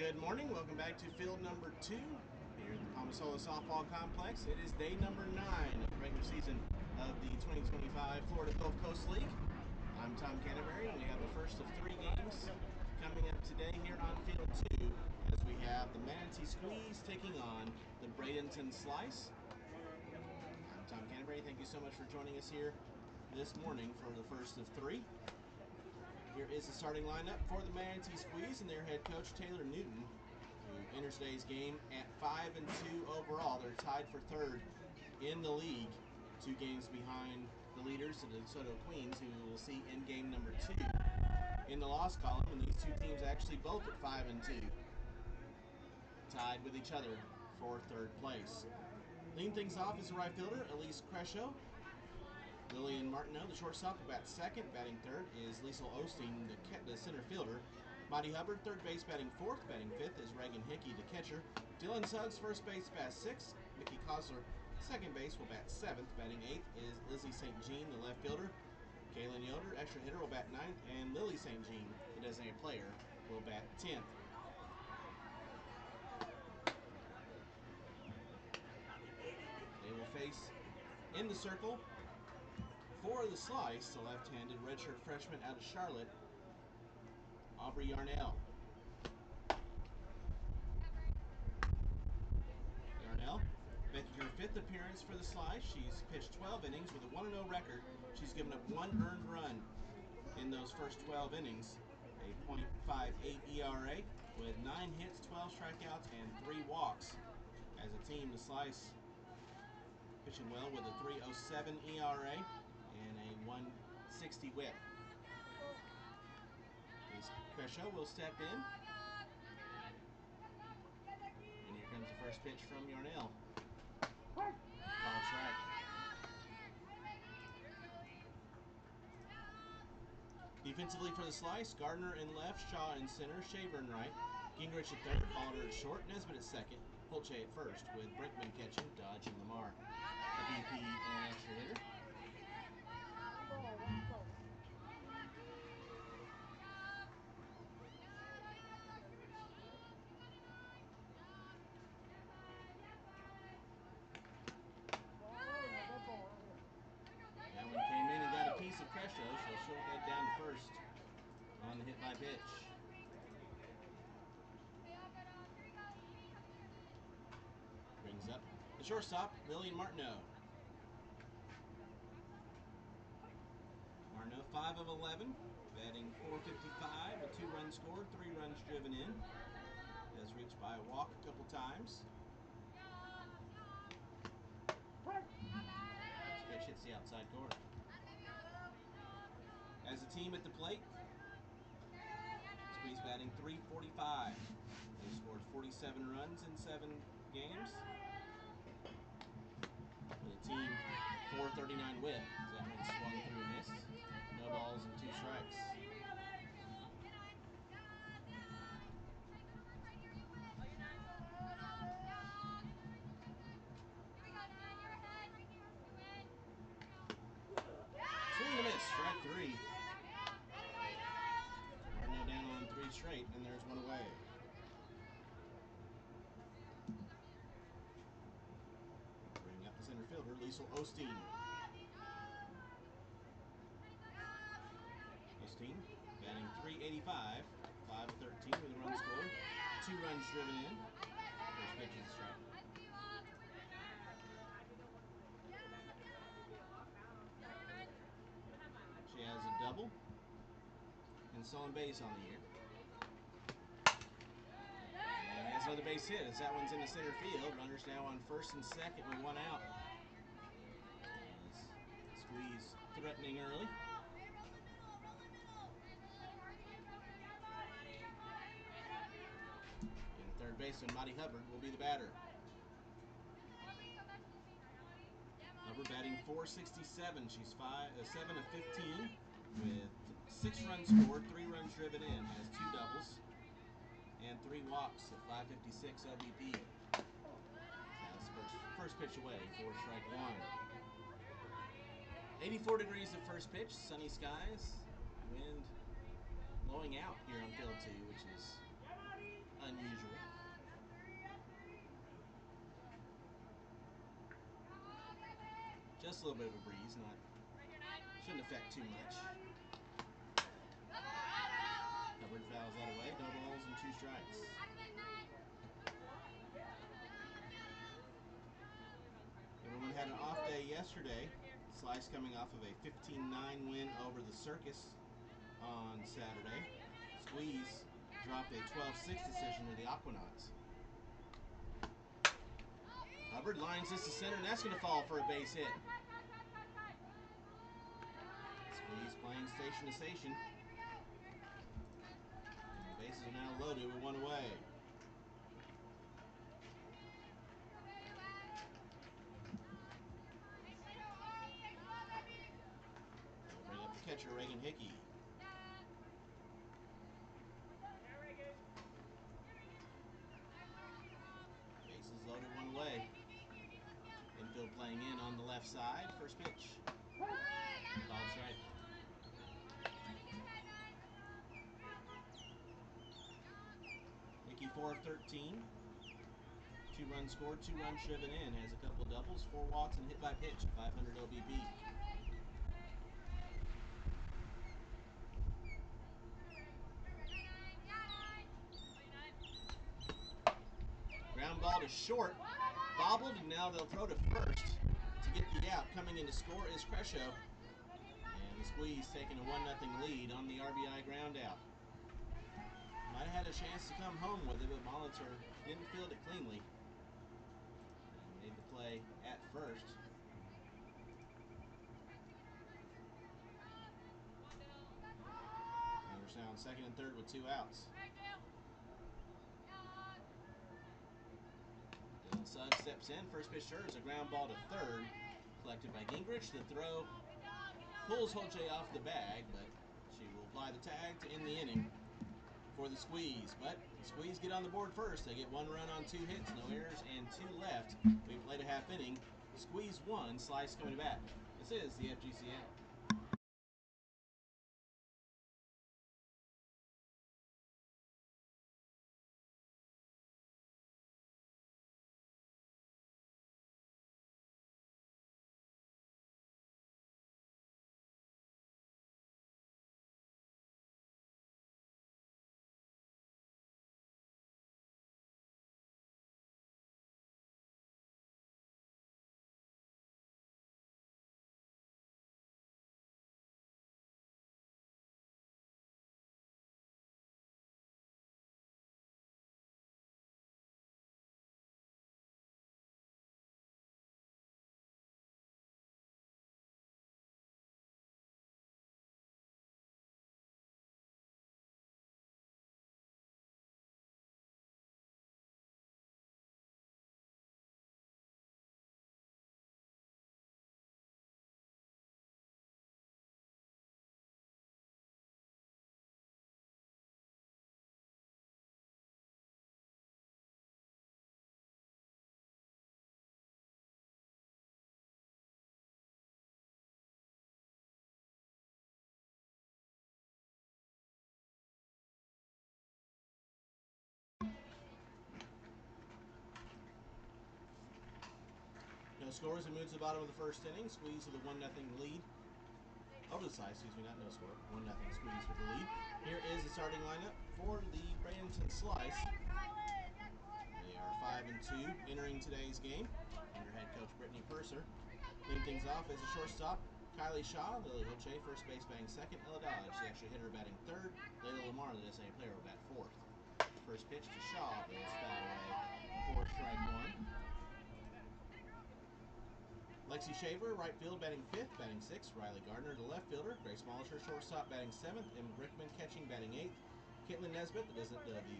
Good morning. Welcome back to field number 2 here at the Palmasola Softball Complex. It is day number 9 of the regular season of the 2025 Florida Gulf Coast League. I'm Tom Canterbury, and we have the first of 3 games coming up today here on field 2 as we have the Manatee Squeeze taking on the Bradenton Slice. I'm Tom Canterbury. Thank you so much for joining us here this morning for the first of 3. Here is the starting lineup for the Manatee Squeeze and their head coach, Taylor Newton, who enters today's game at 5-2 overall. They're tied for 3rd in the league, 2 games behind the leaders, the DeSoto Queens, who we'll see in game number 2 in the loss column. And these 2 teams actually both at 5-2, tied with each other for 3rd place. Leading things off is the right fielder, Elise Crescio. Lillian Martineau, the shortstop, will bat 2nd. Batting 3rd is Liesl Osteen, the center fielder. Maddie Hubbard, 3rd base, batting 4th. Batting 5th is Reagan Hickey, the catcher. Dylan Suggs, 1st base, bats 6th. Mickey Kosler, 2nd base, will bat 7th. Batting 8th is Lizzie St. Jean, the left fielder. Kaylin Yoder, extra hitter, will bat 9th. And Lily St. Jean, the designated player, will bat 10th. They will face in the circle for the Slice, the left-handed redshirt freshman out of Charlotte, Aubrey Yarnell. Yarnell making her 5th appearance for the Slice. She's pitched 12 innings with a 1-0 record. She's given up 1 earned run in those first 12 innings, a .58 ERA with 9 hits, 12 strikeouts, and 3 walks. As a team, the Slice pitching well with a .307 ERA and a 160 whip. Crescio will step in. And here comes the first pitch from Yarnell. Ball strike. Defensively for the Slice, Gardner in left, Shaw in center, Shaver in right, Gingrich at 3rd, Pollard at short, Nesbitt at 2nd, Polche at 1st, with Brinkman catching, Dodge and Lamar a BP and extra hitter. That one came in and got a piece of Crescio, so she'll head down to 1st on the hit by pitch. Brings up the shortstop, Lillian Martineau. Martineau, 5 of 11, batting .455, a 2 runs scored, 3 runs driven in. Has reached by a walk a couple times. This pitch hits the outside corner. As a team at the plate, Squeeze batting .345. They scored 47 runs in 7 games. With a team .439 whip. So that one swung through and missed. No balls and 2 strikes. Swing and a miss, strike 3. Martineau down on 3 straight, and there's one away. Bring up the center fielder, Liesl Osteen. Osteen batting .385, 5 of 13 with a run scored, 2 runs driven in. First pitch is a strike. She has a double and stolen base on the year. And has another base hit as that one's in the center field. Runners now on 1st and 2nd with 1 out. Squeeze threatening early. And 3rd baseman, Maddie Hubbard, will be the batter. Hubbard batting .467. She's 7 of 15 with 6 runs scored, 3 runs driven in. Has 2 doubles and 3 walks at .556 OBP. That's first pitch away for strike 1. 84 degrees at first pitch, sunny skies, wind blowing out here on field 2, which is unusual. Just a little bit of a breeze, shouldn't affect too much. Hubbard fouls that away, no balls and 2 strikes. Everyone had an off day yesterday. Slice coming off of a 15-9 win over the Circus on Saturday. Squeeze dropped a 12-6 decision to the Aquanauts. Hubbard lines this to center, and that's going to fall for a base hit. Squeeze playing station to station. And the bases are now loaded with 1 away. They'll bring up the catcher, Reagan Hickey. Bases loaded 1 away. Infield playing in on the left side. First pitch. Called strike. Hickey 4 of 13. 2 runs scored, 2 runs driven in. Has a couple doubles, 4 walks, and hit by pitch. 500 OBP. Ground ball to short. Bobbled, and now they'll throw to first to get the out. Coming in to score is Crescio. And the Squeeze taking a 1-0 lead on the RBI ground out. Might have had a chance to come home with it, but Molitor didn't field it cleanly. And made the play at first. And we're now on second and third with 2 outs. Dylan Suggs steps in. First pitch is a ground ball to third. Collected by Gingrich. The throw pulls Holche off the bag, but she will apply the tag to end the inning for the Squeeze. But the Squeeze get on the board first. They get 1 run on 2 hits, no errors, and 2 left. We've played a half inning. Squeeze 1, Slice coming back. This is the FGCL. No scores and moves to the bottom of the first inning. Squeeze with a 1-0 lead. Over the side, excuse me, not no score. 1-0 Squeeze with the lead. Here is the starting lineup for the Bradenton Slice. They are 5-2 entering today's game under head coach Brittany Purser. Leading things off as a shortstop, Kylie Shaw. Lily Holche, first base, batting second. Ella Dodge, the extra hitter, batting third. Layla Lamar, the SA player, will bat fourth. First pitch to Shaw, goes foul away. 4 strike 1. Lexi Shaver, right field, batting fifth, batting sixth. Riley Gardner, the left fielder. Grace Mollisher, shortstop, batting seventh. Emma Brickman, catching, batting eighth. Caitlin Nesbitt, the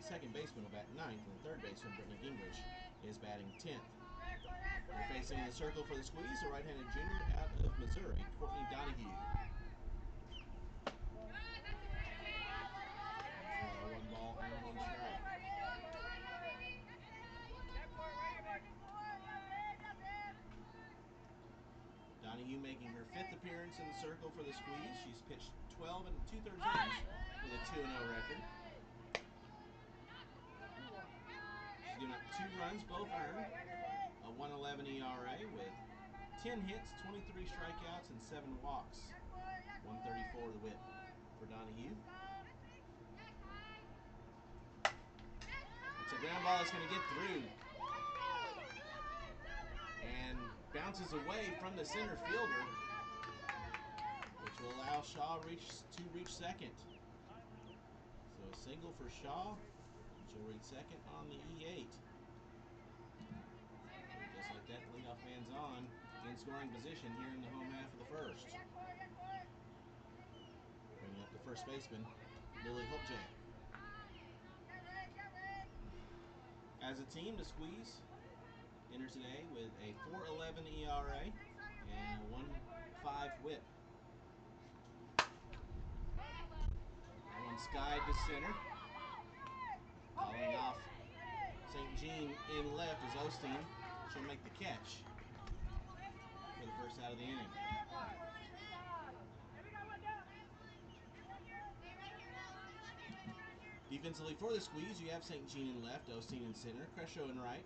second baseman, will bat ninth. And the third baseman, Brittany Gingrich, is batting 10th. They're facing in the circle for the Squeeze, a right-handed junior out of Missouri, Courtney Donahue. 1 ball and 1 strike. Donahue making her 5th appearance in the circle for the Squeeze. She's pitched 12 2/3 innings with a 2-0 record. runs, both earned. A 1.11 ERA with 10 hits, 23 strikeouts, and 7 walks. 134 the whip for Donahue. It's a ground ball that's going to get through. And bounces away from the center fielder, which will allow Shaw to reach second. So a single for Shaw, which will reach second on the E8. Just like that, leadoff man's on in scoring position here in the home half of the first. Bringing up the first baseman, Billy Hopjay. As a team, the Squeeze enters today with a 4.11 ERA and a 1.5 whip. That one skied to center. Calling off St. Jean in left as Osteen should make the catch for the first out of the inning. Defensively for the Squeeze, you have St. Jean in left, Osteen in center, Crescio in right,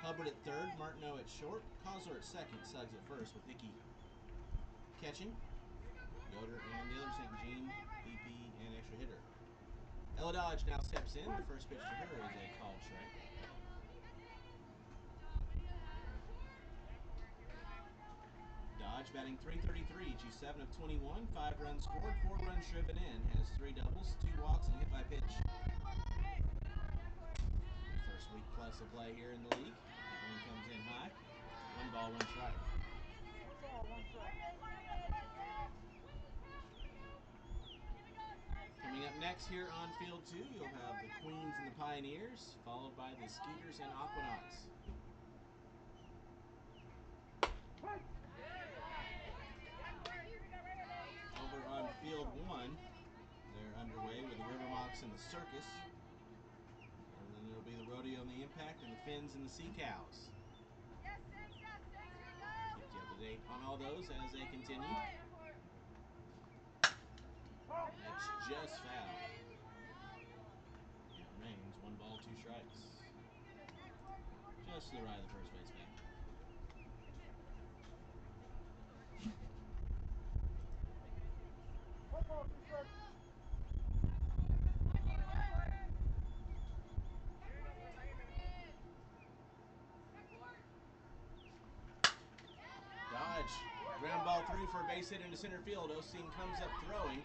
Hubbard at third, Martineau at short, Cosler at second, Suggs at first with Hickey catching. Yoder and the other St. Jean, BP, and extra hitter. Ella Dodge now steps in. The first pitch to her is a called strike. Dodge batting .333, she's 7 of 21, 5 runs scored, 4 runs driven in, has 3 doubles, 2 walks, and a hit by pitch. First week plus of play here in the league. That one comes in high. 1 ball, 1 strike. Coming up next here on Field 2, you'll have the Queens and the Pioneers, followed by the Skeeters and Aquanauts. Over on Field 1, they're underway with the River Mocs and the Circus. And then there'll be the Rodeo and the Impact and the Finns and the Sea Cows. Keep you up to date on all those as they continue. That's just foul. It remains 1 ball, 2 strikes. Just to the right of the first baseman. Dodge, ground ball through for a base hit into center field. Osteen comes up throwing,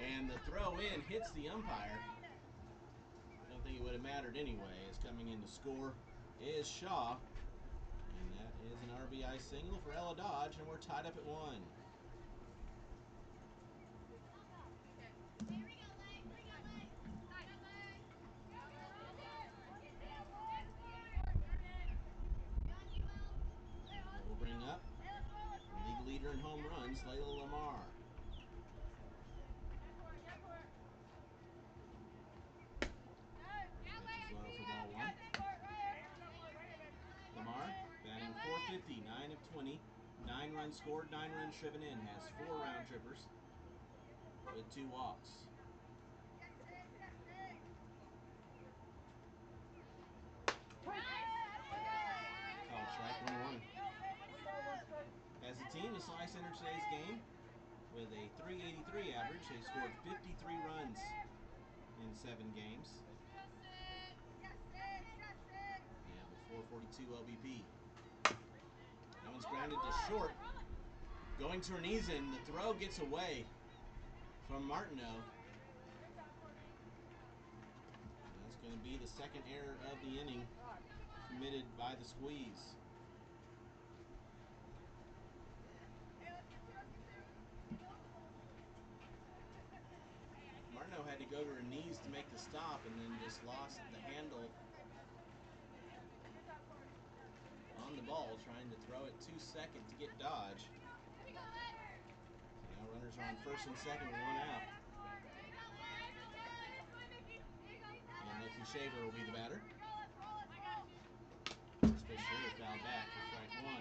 and the throw in hits the umpire. I don't think it would have mattered anyway, as coming in to score is Shaw. And that is an RBI single for Ella Dodge, and we're tied up at 1. We'll bring up league leader in home runs, Layla Lamar. Pitches low for ball 1. Lamar batting .450, 9 of 20, 9 runs scored, 9 runs driven in, has 4 round trippers with 2 walks. Called strike, 1-1. As a team, the Slice entered today's game with a .383 average. They scored 53 runs in 7 games. They have a .442 OBP. That one's grounded to short. Going to Tornezen, the throw gets away from Martineau. That's going to be the second error of the inning committed by the Squeeze. Martineau had to go to her knees to make the stop and then just lost the handle on the ball, trying to throw it to second to get Dodge. Now runners are on first and second with 1 out. And Loki Shaver will be the batter. First pitch hitter fouled back for strike 1.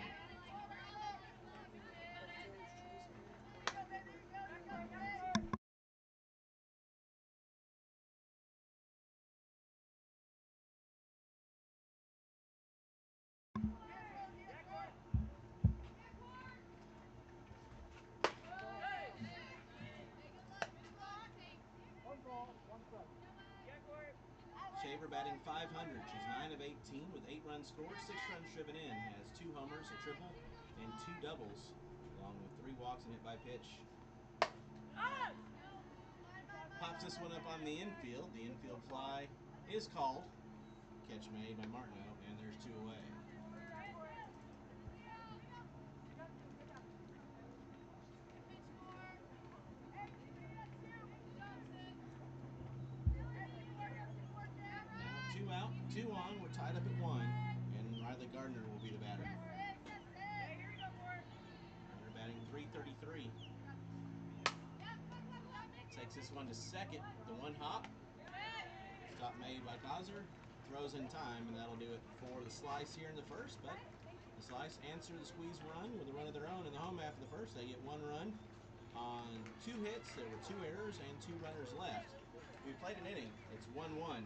Shaver batting .500. She's 9 of 18 with 8 runs scored, 6 runs driven in. Has 2 homers, a triple, and 2 doubles, along with 3 walks and hit by pitch. Pops this one up on the infield. The infield fly is called. Catch made by Martineau, and there's 2 away. Now 2 out, 2 on. We're tied up at 1, and Riley Gardner will be the batter. Gardner batting .333. Takes this one to second. The 1 hop. Stop made by Cosler. Throws in time, and that'll do it for the Slice here in the first. But the Slice answer the squeeze run with a run of their own in the home half of the first. They get 1 run on 2 hits. There were 2 errors and 2 runners left. We played an inning. It's 1-1.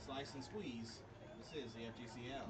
Slice and squeeze. This is the FGCL.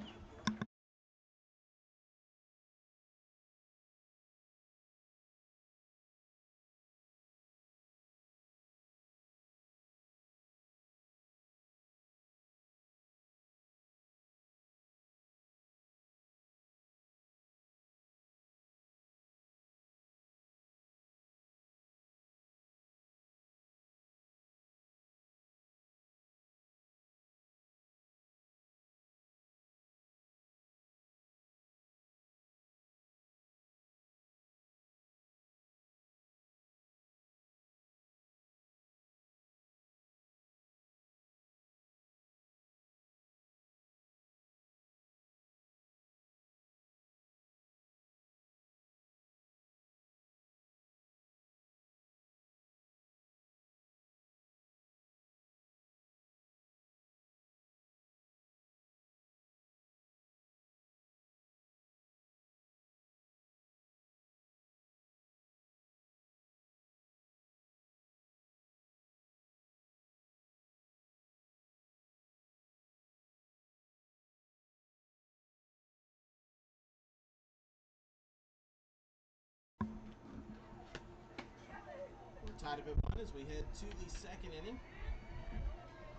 We're tied up at 1 as we head to the second inning.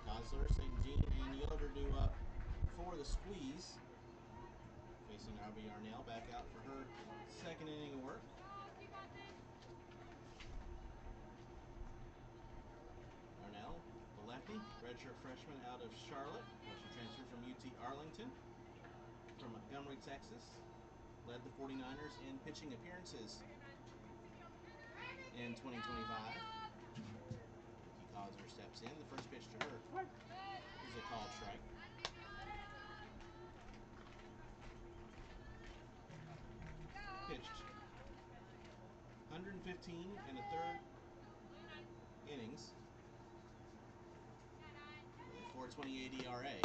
Cosler, St. Jean, and Yoder do up for the squeeze. Facing Robbie Yarnell back out for her second inning of work. Yarnell, the lefty, redshirt freshman out of Charlotte, where she transferred from UT Arlington. From Montgomery, Texas. Led the 49ers in pitching appearances in 2025. Vicky Cosler steps in. The first pitch to her is a called strike. Pitched 115 and a third innings with a 4.28 ERA.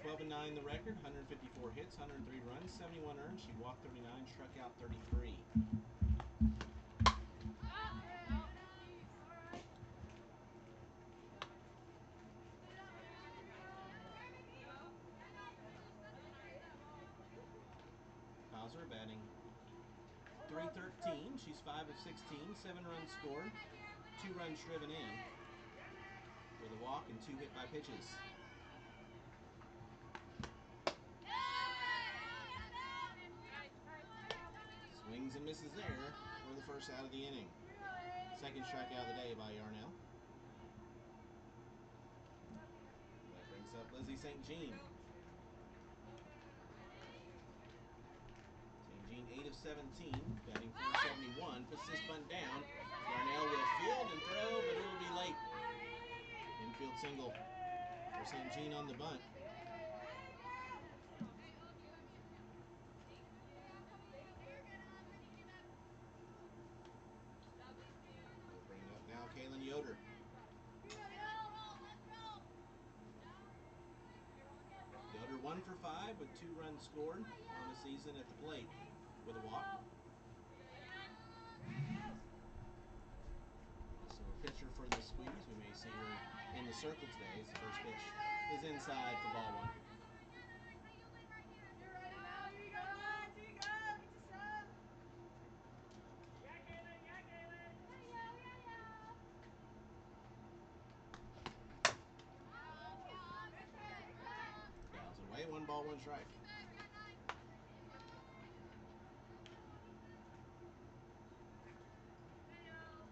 12-9 the record, 154 hits, 103 runs, 71 earned. She walked 39, struck out 33. Cosler batting .313. She's 5 of 16, 7 runs scored, 2 runs driven in, with a walk and 2 hit by pitches. Swings and misses there for the first out of the inning. Second strikeout of the day by Yarnell. That brings up Lizzie St. Jean. St. Jean 8 of 17, batting .471. Puts this bunt down. Yarnell will field and throw, but it will be late. Infield single for St. Jean on the bunt. We'll bring up now Kaylin Yoder. Yoder 1 for 5 with 2 runs scored on the season at the plate with a walk. So a pitcher for the squeeze. We may see her in the circle today as the first pitch is inside for ball 1. one strike.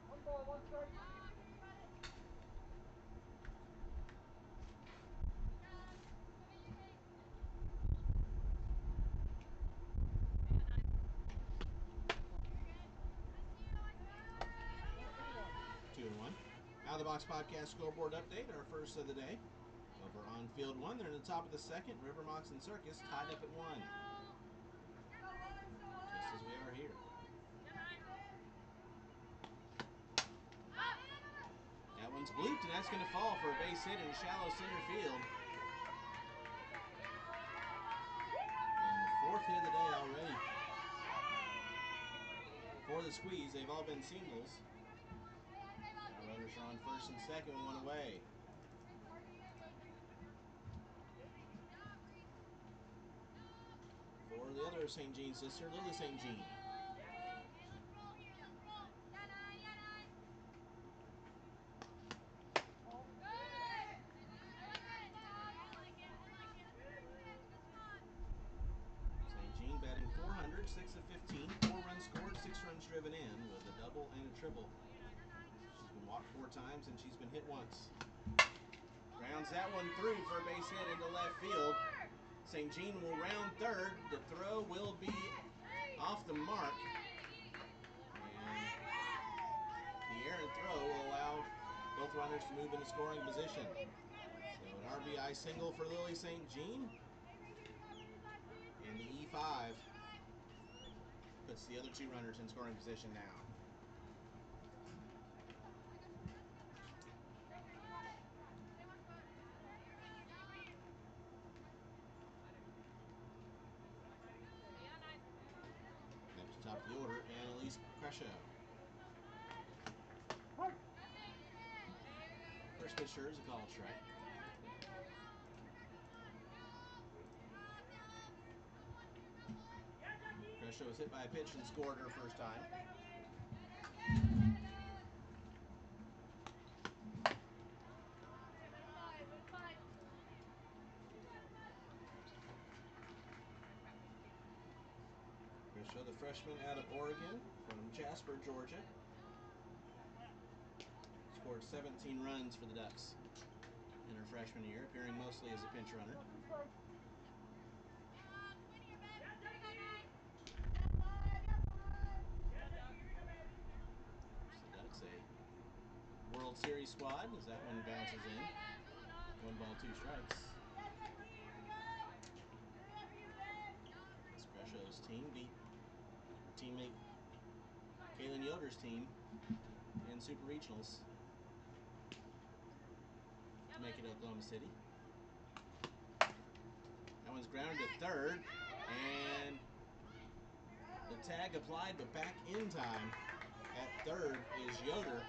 One ball, one strike. 2-1. Out of the Box Podcast scoreboard update, our first of the day. Over on field one, they're in the top of the second. River Moxon Circus tied up at 1. Just as we are here. That one's bleeped, and that's going to fall for a base hit in shallow center field. And the 4th hit of the day already. For the Squeeze, they've all been singles. Now runners are on first and second, 1 away. For the other St. Jean sister, Lily St. Jean. St. Jean batting .400, 6 of 15, 4 runs scored, 6 runs driven in with a double and a triple. She's been walked 4 times and she's been hit once. Grounds that one through for a base hit into left field. St. Jean will round third. The throw will be off the mark. And the errant throw will allow both runners to move into scoring position. So an RBI single for Lily St. Jean. And the E5 puts the other 2 runners in scoring position now. Top of the order, Annalise Crescio. First pitcher is a called strike. Crescio was hit by a pitch and scored her first time. Crescio, the freshman out of Oregon from Jasper, Georgia. Scored 17 runs for the Ducks in her freshman year, appearing mostly as a pinch runner. The Ducks, a World Series squad, as that one bounces in. 1 ball, 2 strikes. As Crescio's team beat her teammate Kaylin Yoder's team in Super Regionals to make it Oklahoma City. That one's grounded to third, and the tag applied, but back in time at third is Yoder,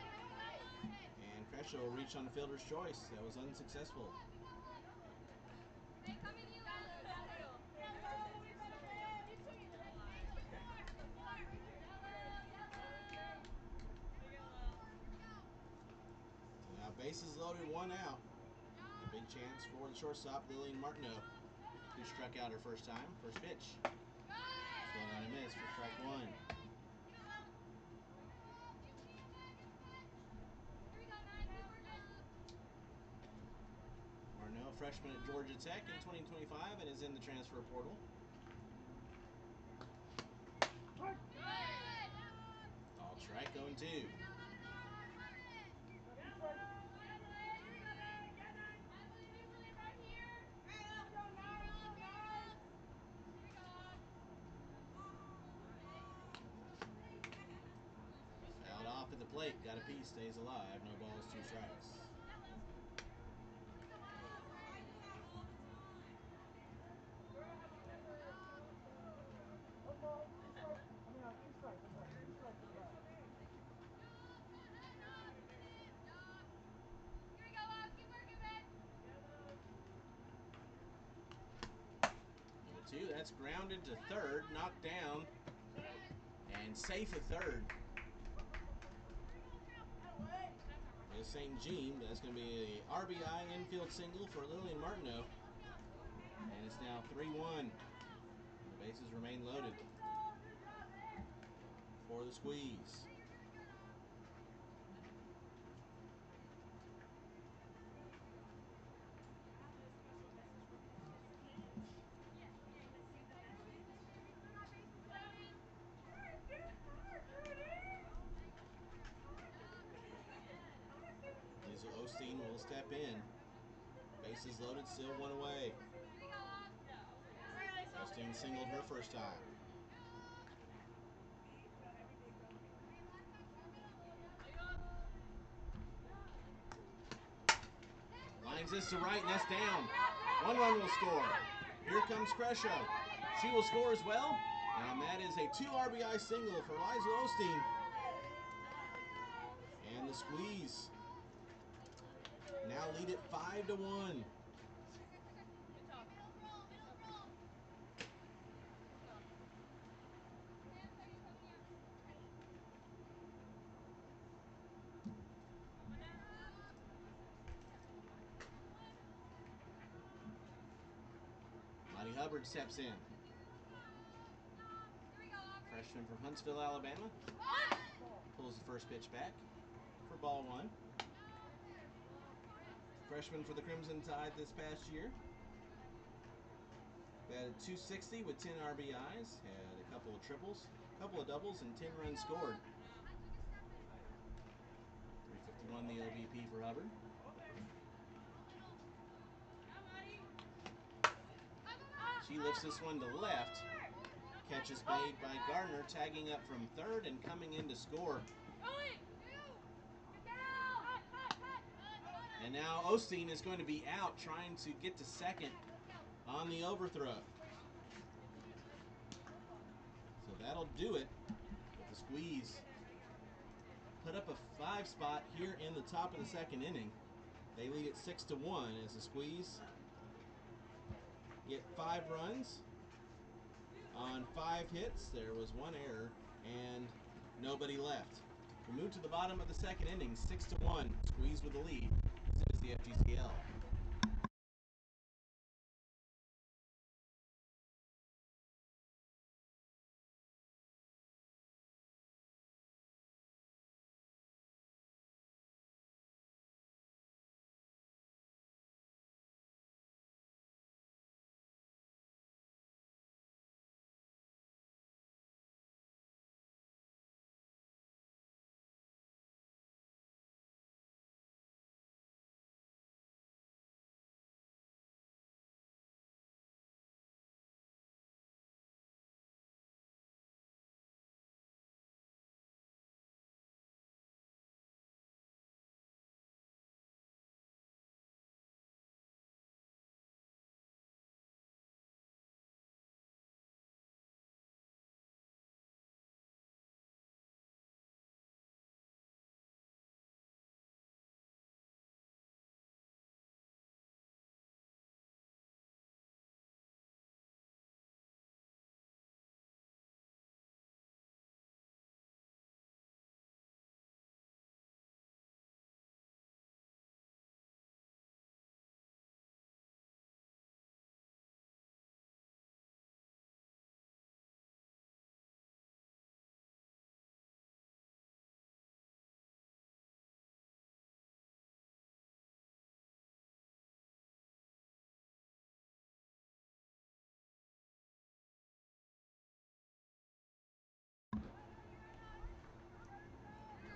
and Crescio will reach on the fielder's choice. That was unsuccessful. Now bases loaded, 1 out. A big chance for the shortstop, Lillian Martineau, who struck out her first time. First pitch. Swung on a miss for strike 1. Martineau, freshman at Georgia Tech in 2025 and is in the transfer portal. Called strike, 0-2. Fouled off at the plate, got a piece, stays alive. No balls, 2 strikes. That's grounded to third, knocked down, and safe at third. Is St. Jean. That's going to be a RBI infield single for Lillian Martineau. And it's now 3-1. The bases remain loaded for the squeeze. Liesl Osteen will step in. Bases loaded, still one away. Osteen singled her first time. Lines this to right, and that's down. 1 run will score. Here comes Cresho. She will score as well, and that is a 2 RBI single for Liesl Osteen. And the squeeze now lead it 5-1. Lottie Hubbard steps in. Freshman from Huntsville, Alabama. Pulls the first pitch back for ball 1. Freshman for the Crimson Tide this past year. Batted .260 with 10 RBIs. Had a couple of triples, a couple of doubles, and 10 runs scored. .351 the OBP for Hubbard. She lifts this one to left. Catch is made by Gardner, tagging up from third and coming in to score. And now Osteen is going to be out, trying to get to second on the overthrow. So that'll do it with the squeeze. Put up a 5 spot here in the top of the second inning. They lead it 6-1 as the squeeze get 5 runs on 5 hits. There was 1 error and nobody left. We move to the bottom of the second inning, 6-1. Squeeze with the lead. This is the FGCL.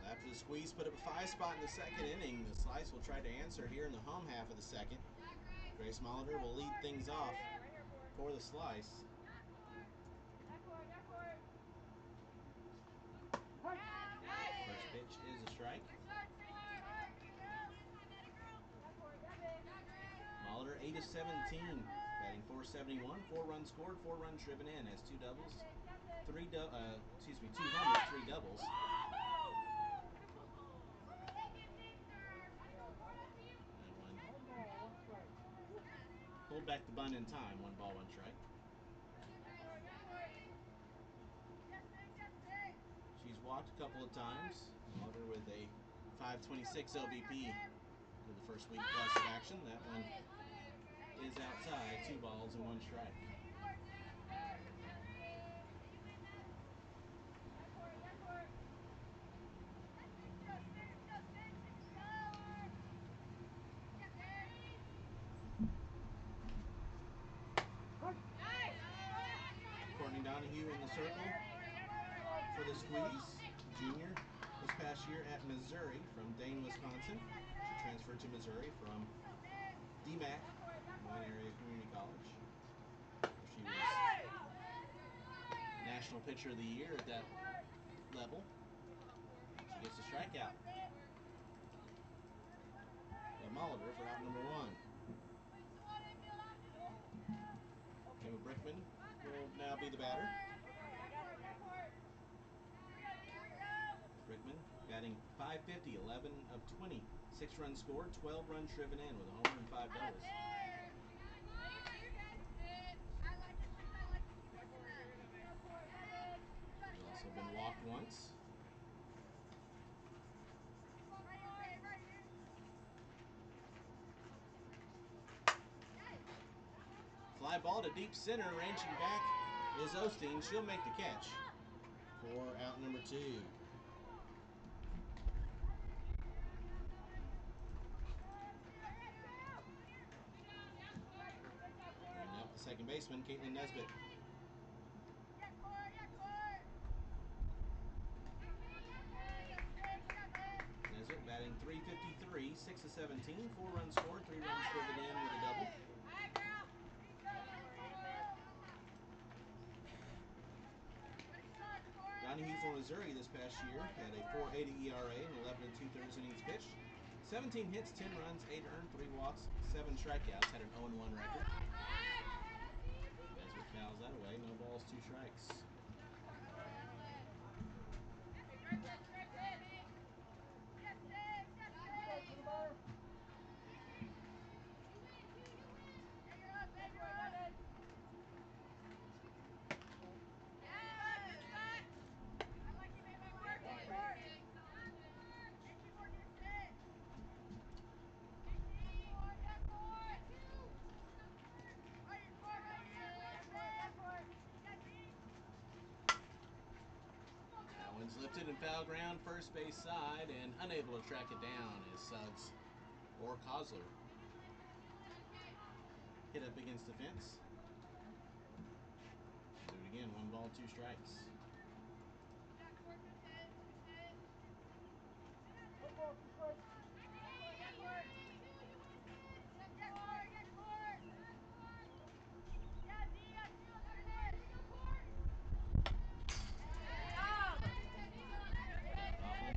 After the squeeze put up a 5 spot in the second inning, the Slice will try to answer here in the home half of the second. Grace Molitor will lead things off for the Slice. First pitch is a strike. Molitor 8 of 17, batting .471, 4 runs scored, 4 runs driven in, has 2 doubles, 2 homers, 3 doubles. Pulled back the bunt in time, 1 ball, 1 strike. She's walked a couple of times. Molitor with a .526 OBP in the first week plus of action. That one is outside. 2 balls and 1 strike. Courtney Donahue in the circle for the Squeeze. Junior this past year at Missouri from Dane, Wisconsin. She transferred to Missouri from DMAC, Moline Area Community College. She was National Pitcher of the Year at that level. She gets a strikeout. Molitor for out number 1. Emma Brickman will now be the batter. Brickman batting .550, 11 of 20. 6 runs scored, 12 runs driven in with a homer and 5 doubles. She's also been walked once. Fly ball to deep center, ranching back is Osteen. She'll make the catch for out number 2. Bringing up the second baseman, Caitlin Nesbitt. Nesbitt batting .353, 6 of 17, 4 runs scored, 3 runs driven in with a double. Donahue for Missouri this past year had a .480 ERA and 11 2/3 innings pitched. 17 hits, 10 runs, 8 earned, 3 walks, 7 strikeouts. Had an 0-1 record. Nesbitt fouls that away. No balls, 2 strikes. Lifted and foul ground, first base side, and unable to track it down is Suggs or Kozler. Hit up against the fence. Do it again, 1 ball, 2 strikes.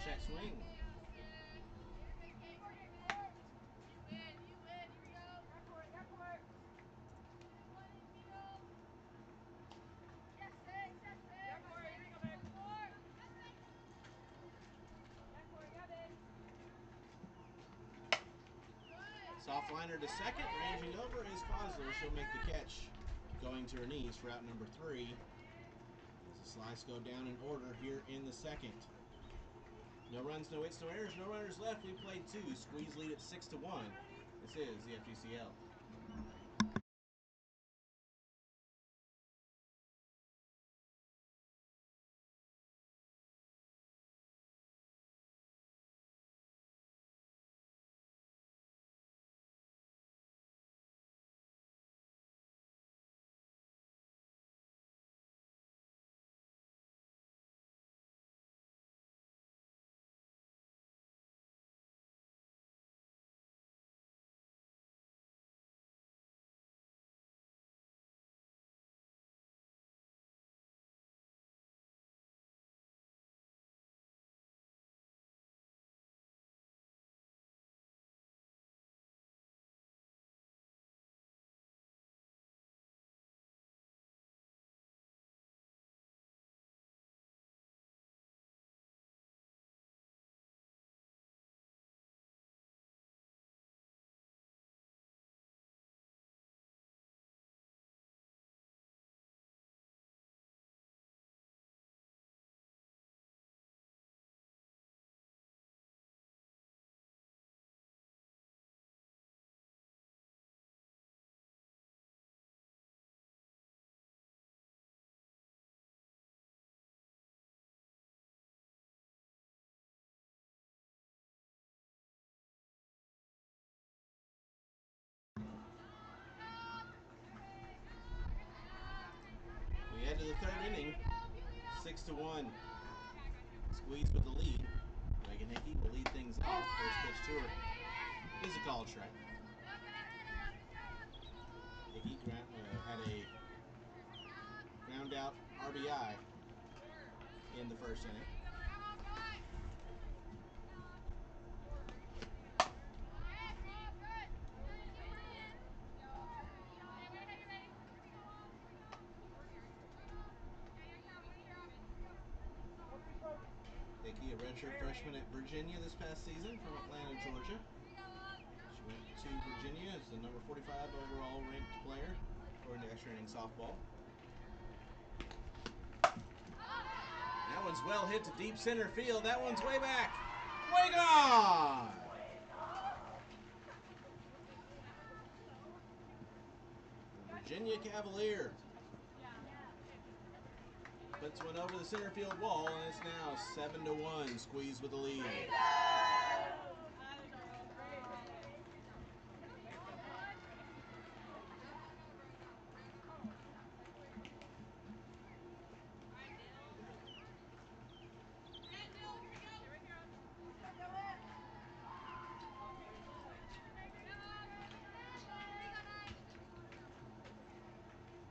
Check swing. Soft liner to second, ranging over is Kozler. She'll make the catch, going to her knees for out number 3. As the slides go down in order here in the second. No runs, no hits, no errors, no runners left. We played 2. Squeeze lead at 6-1. This is the FGCL. 6-1. Squeeze with the lead. Megan Hickey will lead things off. First pitch to her is a called strike. Hickey had a ground out RBI in the first inning. Hickey, a redshirt freshman at Virginia this past season from Atlanta, Georgia. She went to Virginia as the number 45 overall ranked player according to Extra Inning Softball. That one's well hit to deep center field. That one's way back. Way gone! Virginia Cavalier puts one over the center field wall, and it's now 7-1. Squeeze with the lead.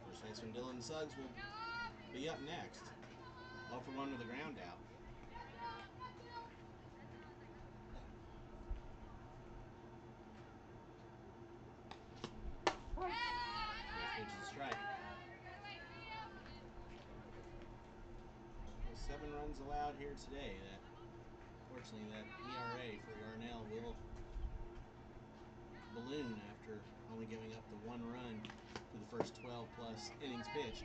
First baseman Dylan Suggs will be up next. 0 for 1 with a ground out. First pitch is a strike. 7 runs allowed here today. Fortunately, that ERA for Yarnell will balloon after only giving up the 1 run for the first 12 plus innings pitched.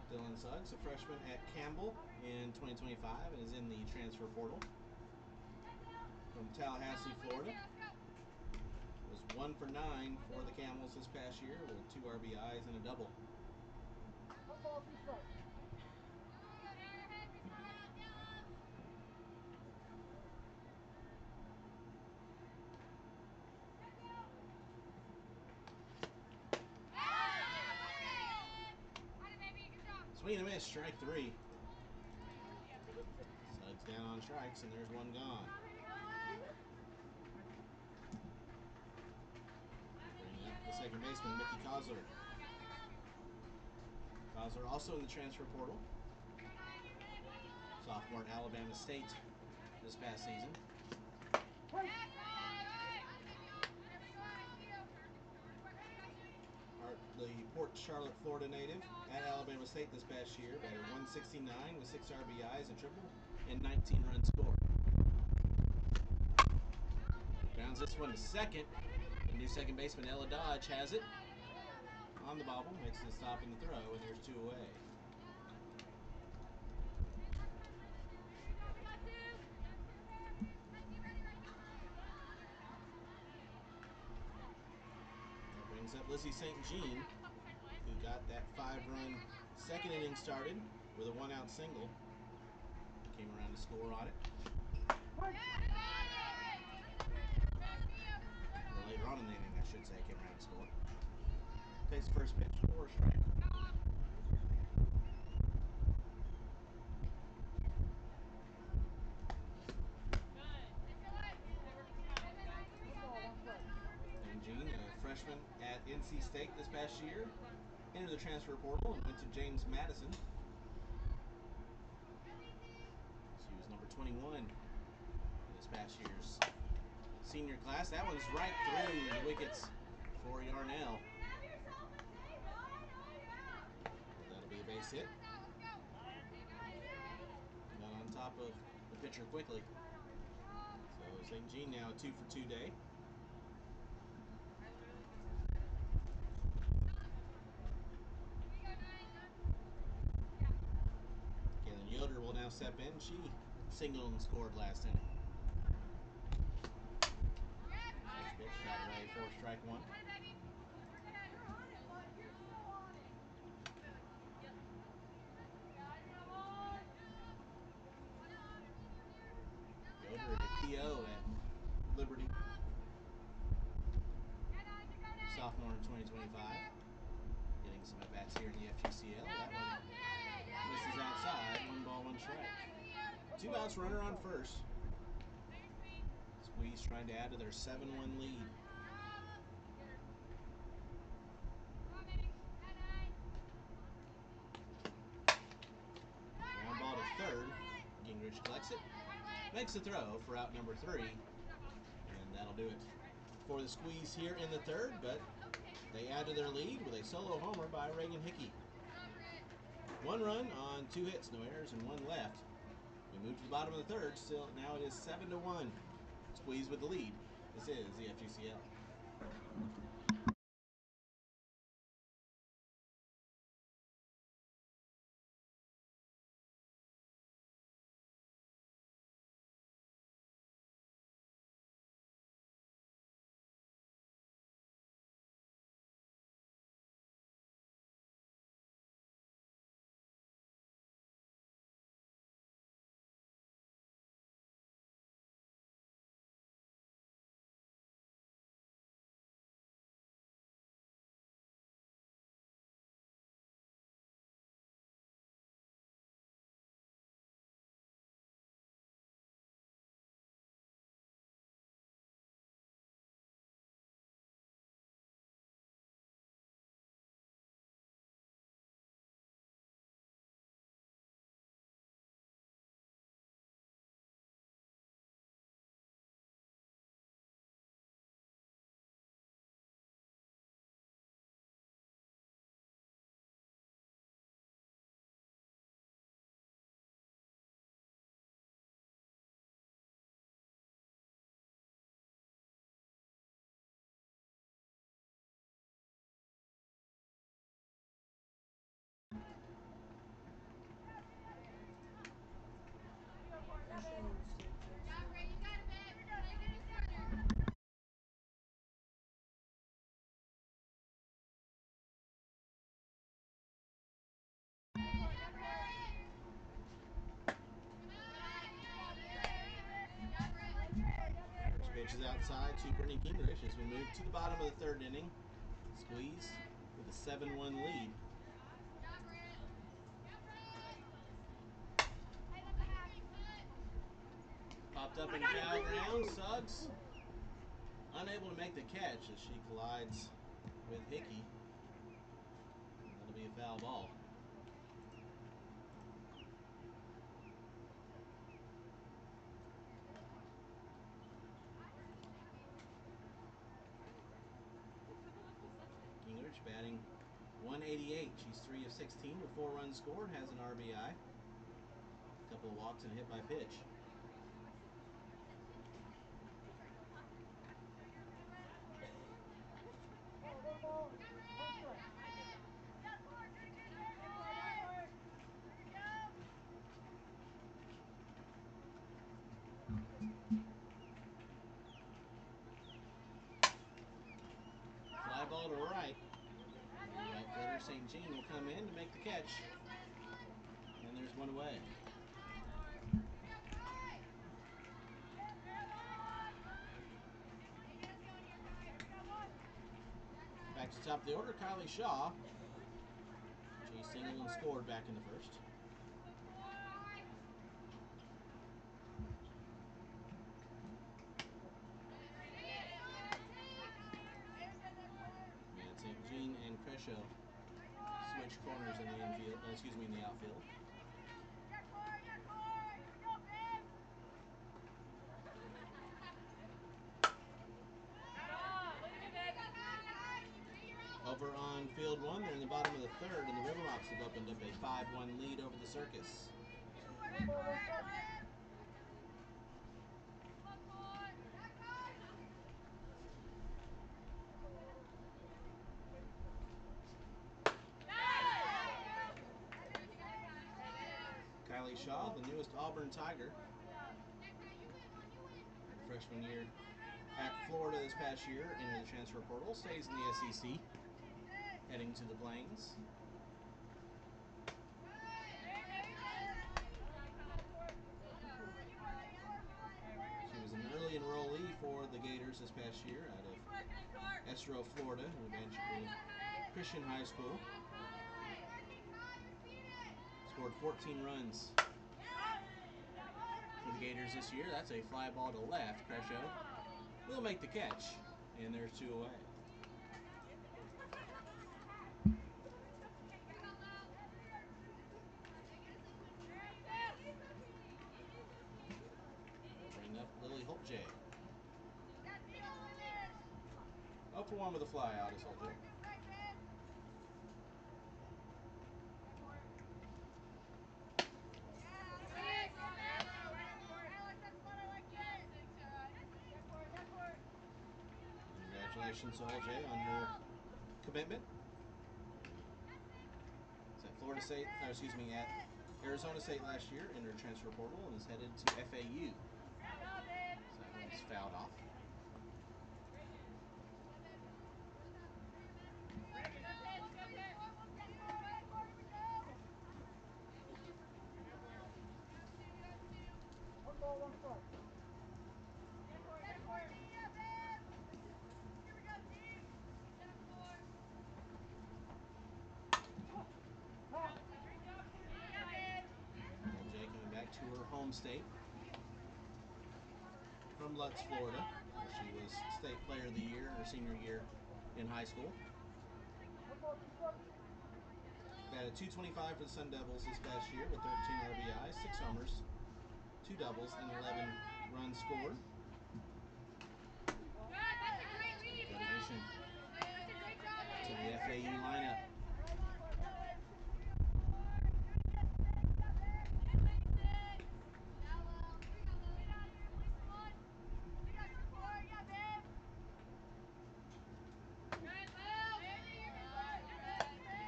Dylan Suggs, a freshman at Campbell in 2025, and is in the transfer portal from Tallahassee, Florida. Was 1 for 9 for the Camels this past year with 2 RBIs and a double. Swing and a miss, strike 3. Suggs down on strikes, and there's one gone. Bringing up the second baseman, Mickey Kozler. Kozler also in the transfer portal. Sophomore at Alabama State this past season. The Port Charlotte, Florida native at Alabama State this past year, batted .169 with 6 RBIs, a triple, and 19 runs scored. Grounds this one to second. The new second baseman Ella Dodge has it on the bobble, makes the stop in the throw, and there's 2 away. That brings up Lizzie St. Jean, who got that 5-run second inning started with a 1-out single. Came around to score on it. Or later on in the inning, I should say, came around to score. Takes the first pitch for a strike. And Jean, a freshman at NC State this past year, entered the transfer portal and went to James Madison. She was number 21 in this past year's senior class. That one's right through the wickets for Yarnell. That'll be a base hit. Got on top of the pitcher quickly. So St. Jean now 2 for 2 day. Kaylin Yoder will now step in. She singled and scored last inning. First pitch got away for strike 1. of 2025. Getting some at-bats here in the FGCL. That one misses outside. 1 ball, 1 strike. 2 outs, runner on first. Squeeze trying to add to their 7-1 lead. Ground ball to third. Gingrich collects it. Makes the throw for out number 3. And that'll do it for the Squeeze here in the third, but they add to their lead with a solo homer by Reagan Hickey. 1 run on 2 hits, no errors, and 1 left. We move to the bottom of the third. Still, now it is 7-1. Squeeze with the lead. This is the FGCL. Pitch is outside to Brittany Gingrich as we move to the bottom of the third inning. Squeeze with a 7-1 lead. Popped up in foul ground. Suggs unable to make the catch as she collides with Hickey. That'll be a foul ball. Gingrich batting .188. She's 3 of 16 with 4 runs scored, has an RBI. A couple of walks and a hit by pitch. Fly ball to right. The outfielder St. Jean will come in to make the catch. And there's 1 away. Back to the top of the order, Kylie Shaw. She singled and scored back in the first. And St. Jean and Cresho switch corners in the infield. In the outfield. Over on field 1, they're in the bottom of the third, and the Riverhawks have opened up a 5-1 lead over the Circus. Kylie Shaw, the newest Auburn Tiger. Freshman year at Florida this past year, into the transfer portal, stays in the SEC, heading to the Plains. She was an early enrollee for the Gators this past year out of Cicero, Florida, who went to Christian High School. Scored 14 runs for the Gators this year. That's a fly ball to left. Cresho will make the catch, and there's 2 away. We'll bring up Lily Holtjay. 0 for 1 with a fly out is Holtjay. Congratulations to Holtjay on her commitment. It's at Florida State, at Arizona State last year in her transfer portal and is headed to FAU. So that one's fouled off. Holtjay coming back to her home state from Lutz, Florida, where she was State Player of the Year her senior year in high school. Batted .225 for the Sun Devils this past year with 13 RBIs, 6 homers, 2 doubles, and 11 runs scored. Good addition to the FAU lineup.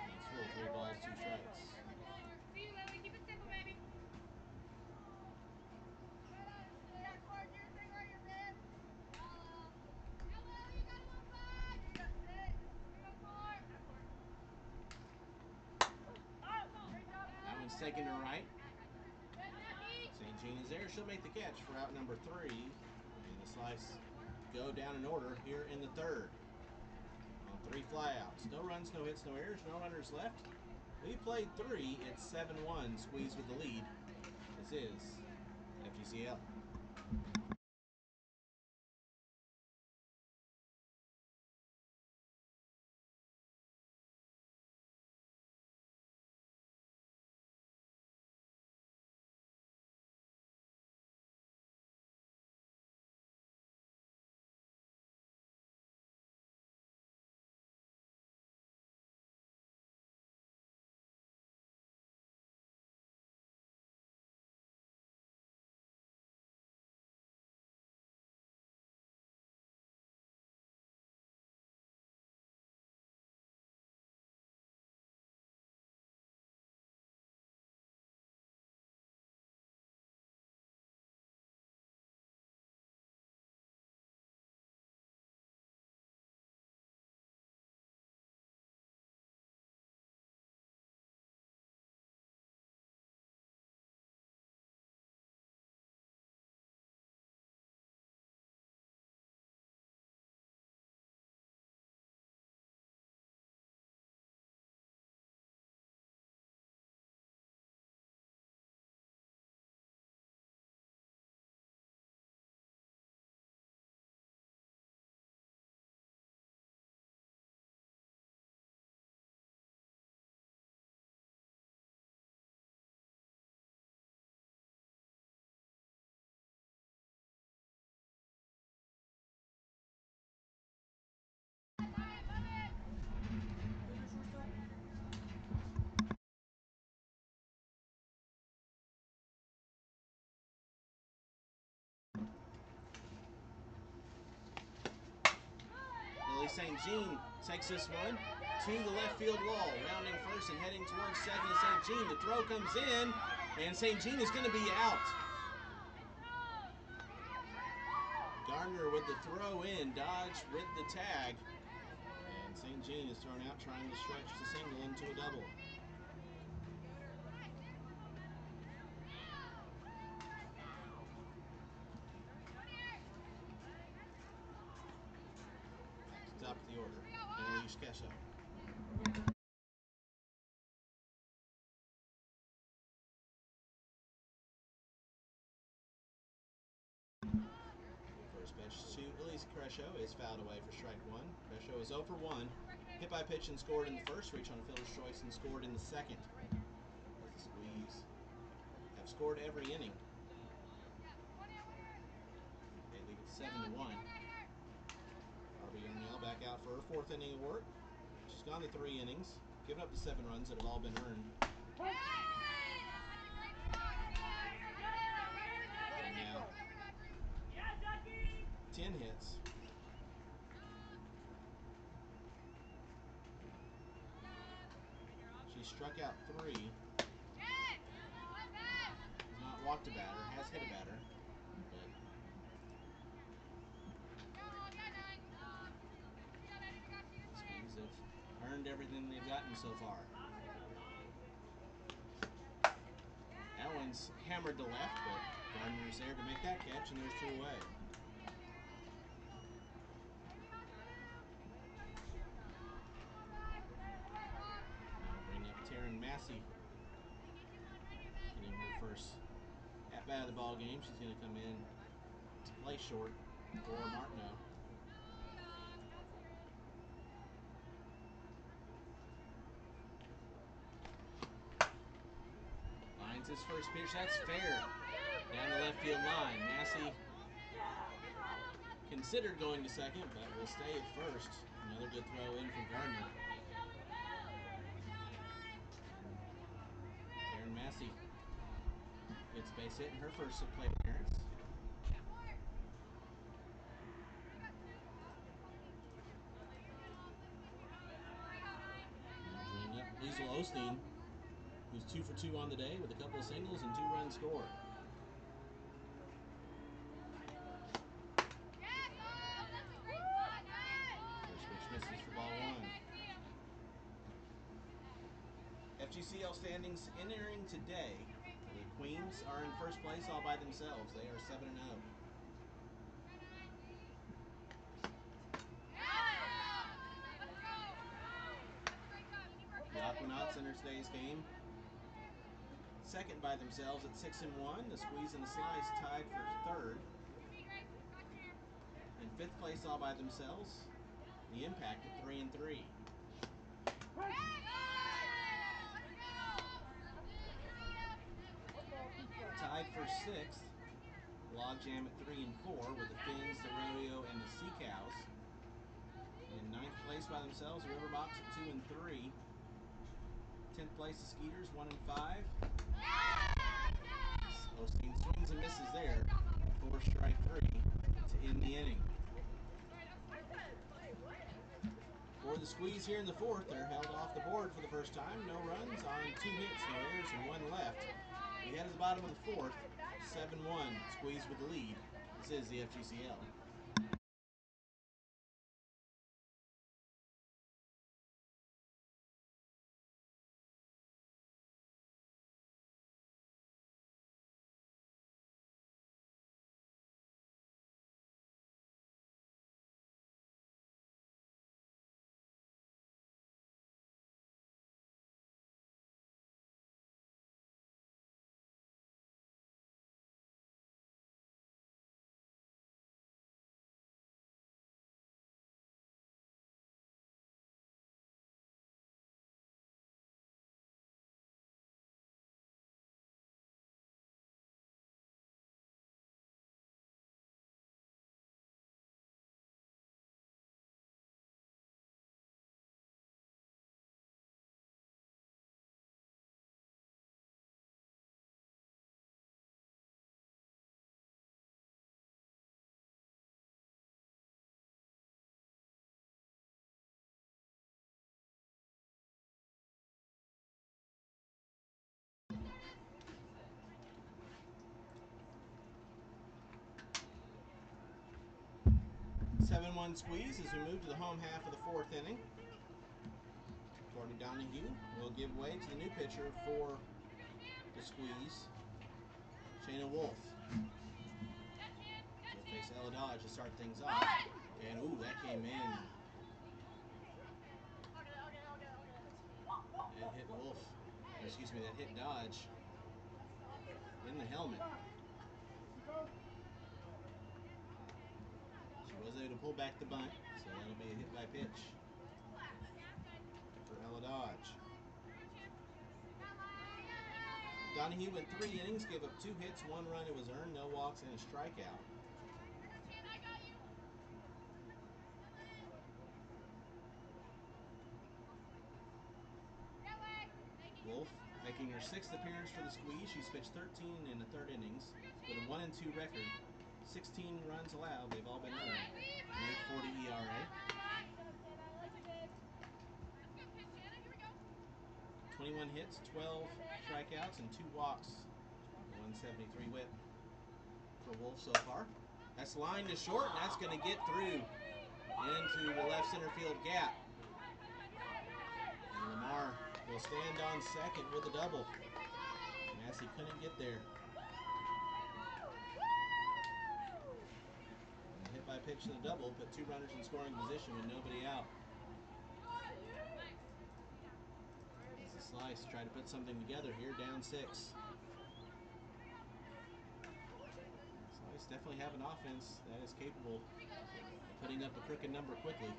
He's full, 3 balls, 2 strikes. That one's taken to right. St. Jean is there. She'll make the catch for out number 3. And the slice go down in order here in the 3rd. On 3 flyouts. No runs, no hits, no errors, no runners left. We played 3. It's 7-1. Squeeze with the lead. This is FGCL. Lily St. Jean takes this one to the left field wall. Rounding first and heading towards second is St. Jean. The throw comes in, and St. Jean is going to be out. Gardner with the throw in, Dodge with the tag. And St. Jean is thrown out trying to stretch the single into a double. Top of the order. Elise Kesso. First pitch to Elise Crescio is fouled away for strike one. Crescio is 0 for 1. Hit by pitch and scored in the first. Reach on a fielder's choice and scored in the second. The Squeeze have scored every inning. They lead it 7-1. Barbie Yarnell back out for her fourth inning of work. She's gone to 3 innings, given up the 7 runs that have all been earned. And now 10 hits. She struck out 3. Has not walked a batter, has hit a batter. But Squeeze have earned everything they've gotten so far. That one's hammered to left, but Gardner's there to make that catch, and there's 2 away. Now bring up Taryn Massey, getting her first at-bat of the ball game. She's going to come in to play short for Martineau. Lines his first pitch. That's fair. Down the left field line. Massey considered going to second, but will stay at first. Another good throw in from Gardner. Taryn Massey gets base hit in her first plate appearance. Bringing up Liesl Osteen, who's 2 for 2 on the day with a couple of singles and 2 runs scored. First pitch misses for ball 1. FGCL standings entering today. The Queens are in first place all by themselves. They are 7-0. The Aquanauts enter today's game second by themselves at 6-1. The Squeeze and the Slice tied for third. In fifth place all by themselves, the Impact at 3-3. Tied for sixth, Logjam at 3-4 with the Finns, the Rodeo, and the Sea Cows. In ninth place by themselves, the Riverbox at 2-3. 10th place, the Skeeters 1-5. Osteen swings and misses there. 4 strike 3 to end the inning. For the Squeeze here in the fourth, they're held off the board for the first time. No runs on 2 hits, no errors, and 1 left. We head to the bottom of the fourth, 7-1. Squeeze with the lead. This is the FGCL. Seven-1 Squeeze as we move to the home half of the fourth inning. Courtney Donahue will give way to the new pitcher for the Squeeze, Shayna Wolf. She'll face Ella Dodge to start things off. And ooh, that came in Wolf, excuse me, that hit Dodge in the helmet. She was able to pull back the bunt, so that'll be a hit by pitch for Ella Dodge. Donahue went 3 innings, gave up 2 hits, 1 run. It was earned, no walks, and a strikeout. Wolf making her 6th appearance for the Squeeze. She's pitched 13 in the 3rd innings with a 1-2 record. 16 runs allowed. They've all been earned. An 8.40 ERA. 21 hits, 12 strikeouts, and 2 walks. 173 whip for Wolf so far. That's lined to short, and that's going to get through into the left center field gap. And Lamar will stand on second with a double. Massey couldn't get there. And hit by pitch to the double, put 2 runners in scoring position with nobody out. As the Slice try to put something together here, down 6. Slice definitely have an offense that is capable of putting up a crooked number quickly.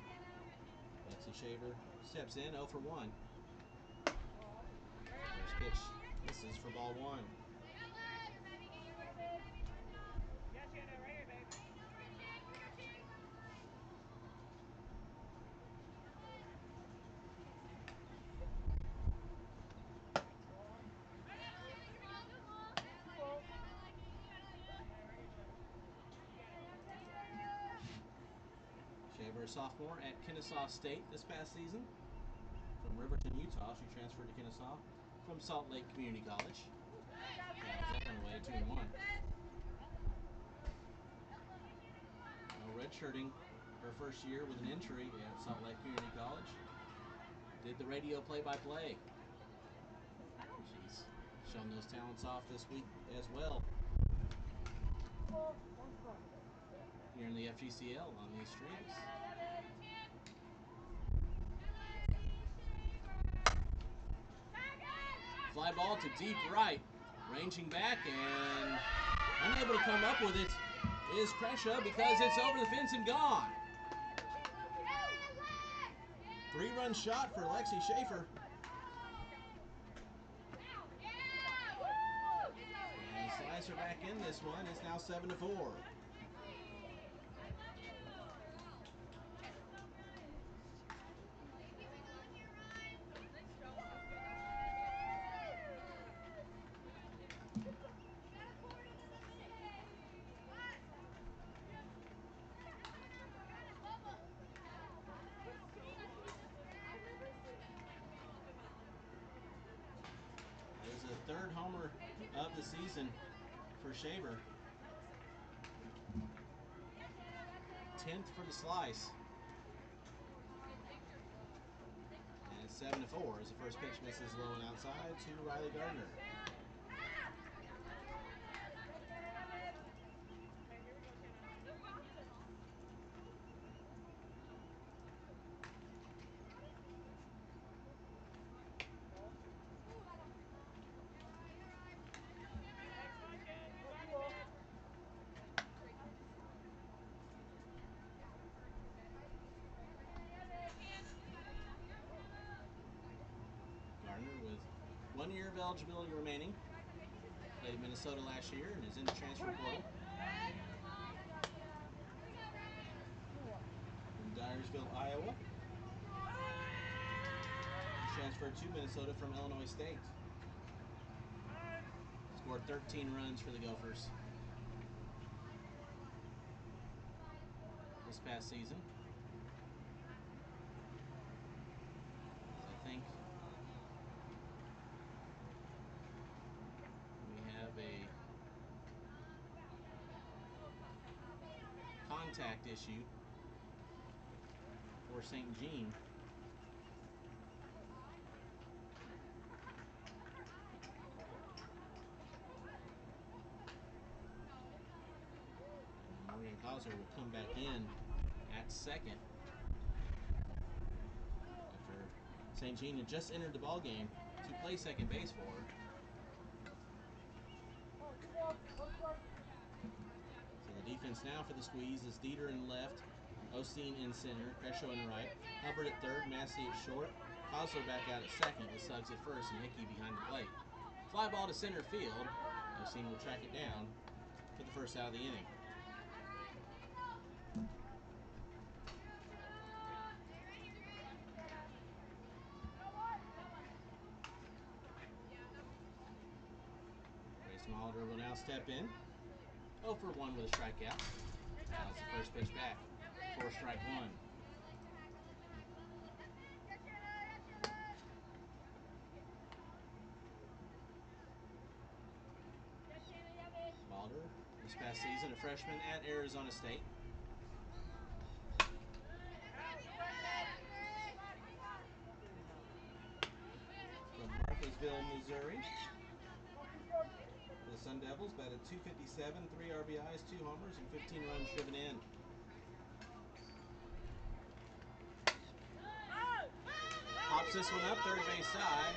Lexi Shaver steps in, 0 for 1. First pitch, this is for ball 1. Shaver, a sophomore at Kennesaw State this past season. From Riverton, Utah, she transferred to Kennesaw from Salt Lake Community College. That one away, 2-1. Redshirting her first year with an injury at Salt Lake Community College. Did the radio play-by-play. She's shown those talents off this week as well. Here in the FGCL on these streams. Fly ball to deep right. Ranging back and unable to come up with it is Kresha because it's over the fence and gone. 3-run shot for Lexi Schaefer. And Slicer back in this one. It's now 7-4. There's a 3rd homer of the season for Shaver. 10th for the Slice. And it's 7-4 as the first pitch misses low and outside to Riley Gardner. Gardner with 1 year of eligibility remaining. Played Minnesota last year and is in the transfer portal. From Dyersville, Iowa. Transferred to Minnesota from Illinois State. Scored 13 runs for the Gophers this past season. I think we have a contact issue for St. Jean. Morgan Causer will come back in at second after St. Jean had just entered the ball game 2 could play second base for her. So the defense now for the squeeze is Dieter in left, Osteen in center, Cresho in right, Hubbard at third, Massey at short, Kosler back out at second with Suggs at first and Hickey behind the plate. Fly ball to center field. Osteen will track it down for the first out of the inning. Grayson Molitor will now step in. 0 for 1 with a strikeout. Fouls the first pitch back. 4 strike 1. Molitor, this past season, a freshman at Arizona State. From Marthasville, Missouri. The Sun Devils batted .257, 3 RBIs, 2 homers, and 15 runs driven in. Pops this one up, third base side.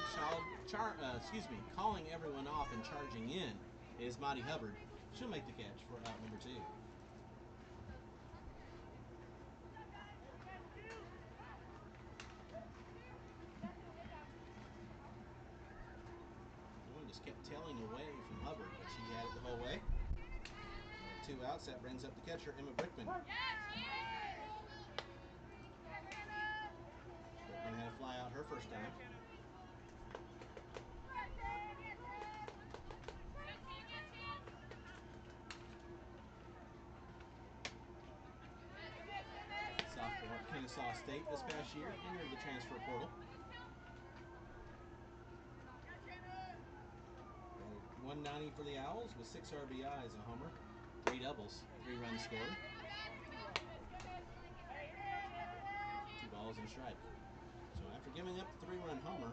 Calling everyone off and charging in is Monty Hubbard. She'll make the catch for out number 2. One just kept tailing away from Hubbard, but she had it the whole way. 2 outs, that brings up the catcher, Emma Brickman. Brickman had a fly out her first time. Sophomore at Kennesaw State this past year, entered the transfer portal. 190 for the Owls with 6 RBIs, a homer, 3 doubles, 3 runs scored. 2 balls and a strike. So after giving up the 3-run homer,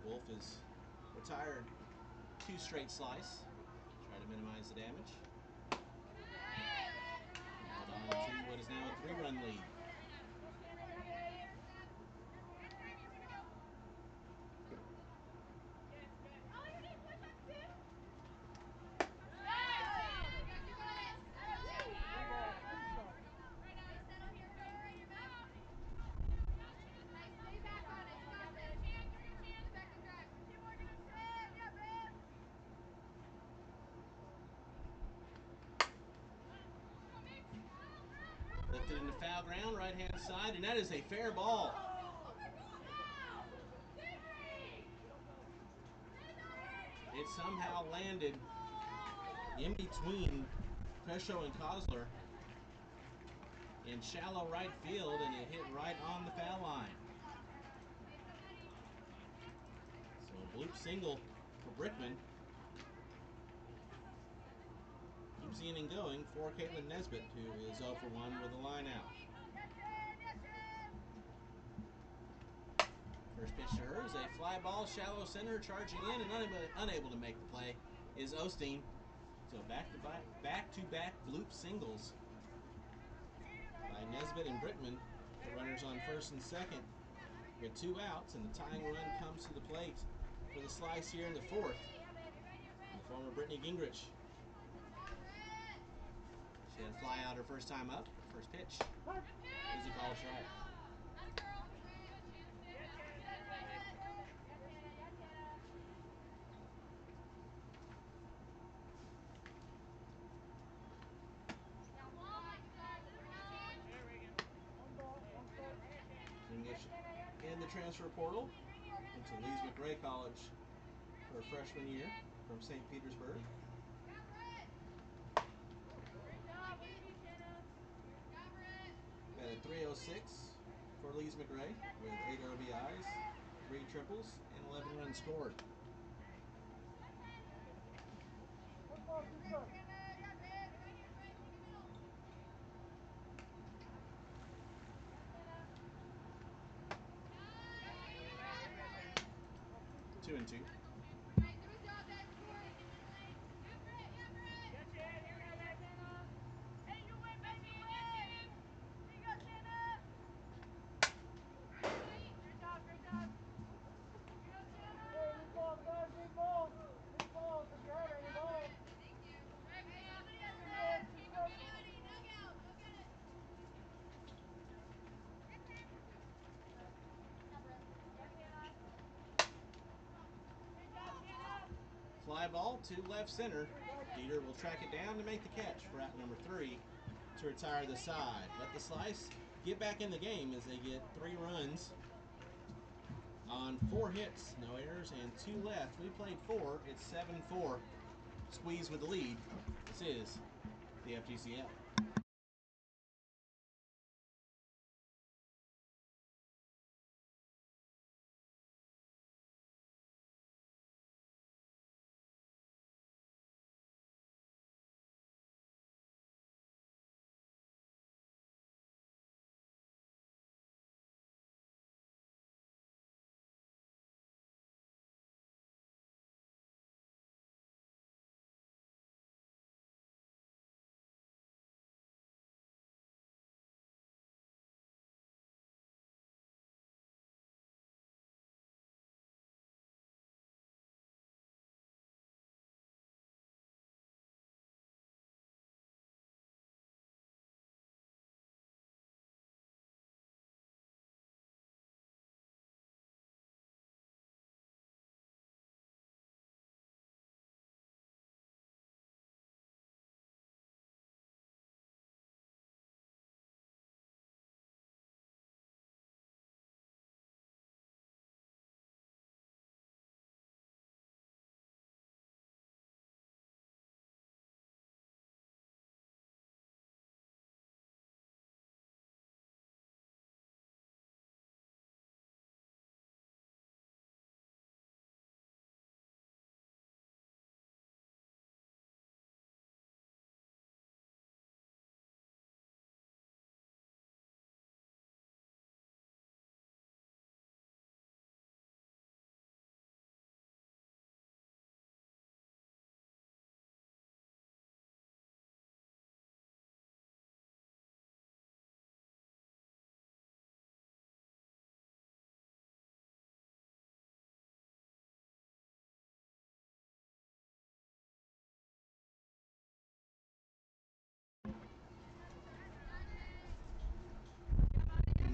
Wolf is retired 2 straight slice. Try to minimize the damage. Held on to what is now a 3-run lead. Lifted into foul ground, right-hand side, and that is a fair ball. It somehow landed in between Cresho and Kosler in shallow right field, and it hit right on the foul line. So a bloop single for Brickman. Keeps the inning going for Caitlin Nesbitt, who is 0 for 1 with a line out. First pitch to her is a fly ball, shallow center, charging in and unable to make the play is Osteen. So back-to-back bloop singles by Nesbitt and Brickman. The runners on first and second with 2 outs, and the tying run comes to the plate for the slice here in the 4th. The former Brittany Gingrich. She had a fly out her first time up. First pitch is a call strike. Gingrich in the transfer portal into Lees McRae College for her freshman year from St. Petersburg. Batted .306 for Lees McRae with 8 RBIs, 3 triples, and 11 runs scored. Two and two. Fly ball to left center. Dieter will track it down to make the catch for out number 3 to retire the side. Let the Slice get back in the game as they get 3 runs on 4 hits, no errors, and 2 left. We played 4. It's 7-4. Squeeze with the lead. This is the FGCL.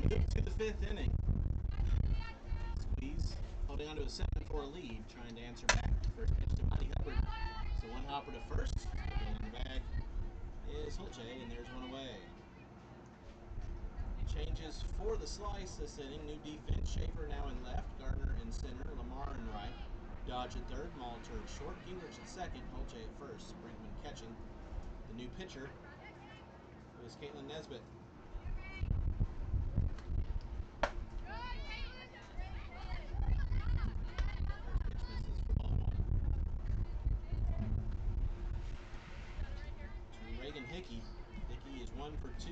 Move to the 5th inning. Squeeze holding on to a 7-4 lead, trying to answer back. First pitch to Monty Hubbard. So one hopper to first. Getting in the bag is Holche, and there's one away. Changes for the Slice this inning. New defense. Schaefer now in left. Gardner in center. Lamar in right. Dodge at third. Malter at short. Gingrich at second. Holche at first. Brinkman catching. The new pitcher was Caitlin Nesbitt. Hickey. Hickey is 1 for 2.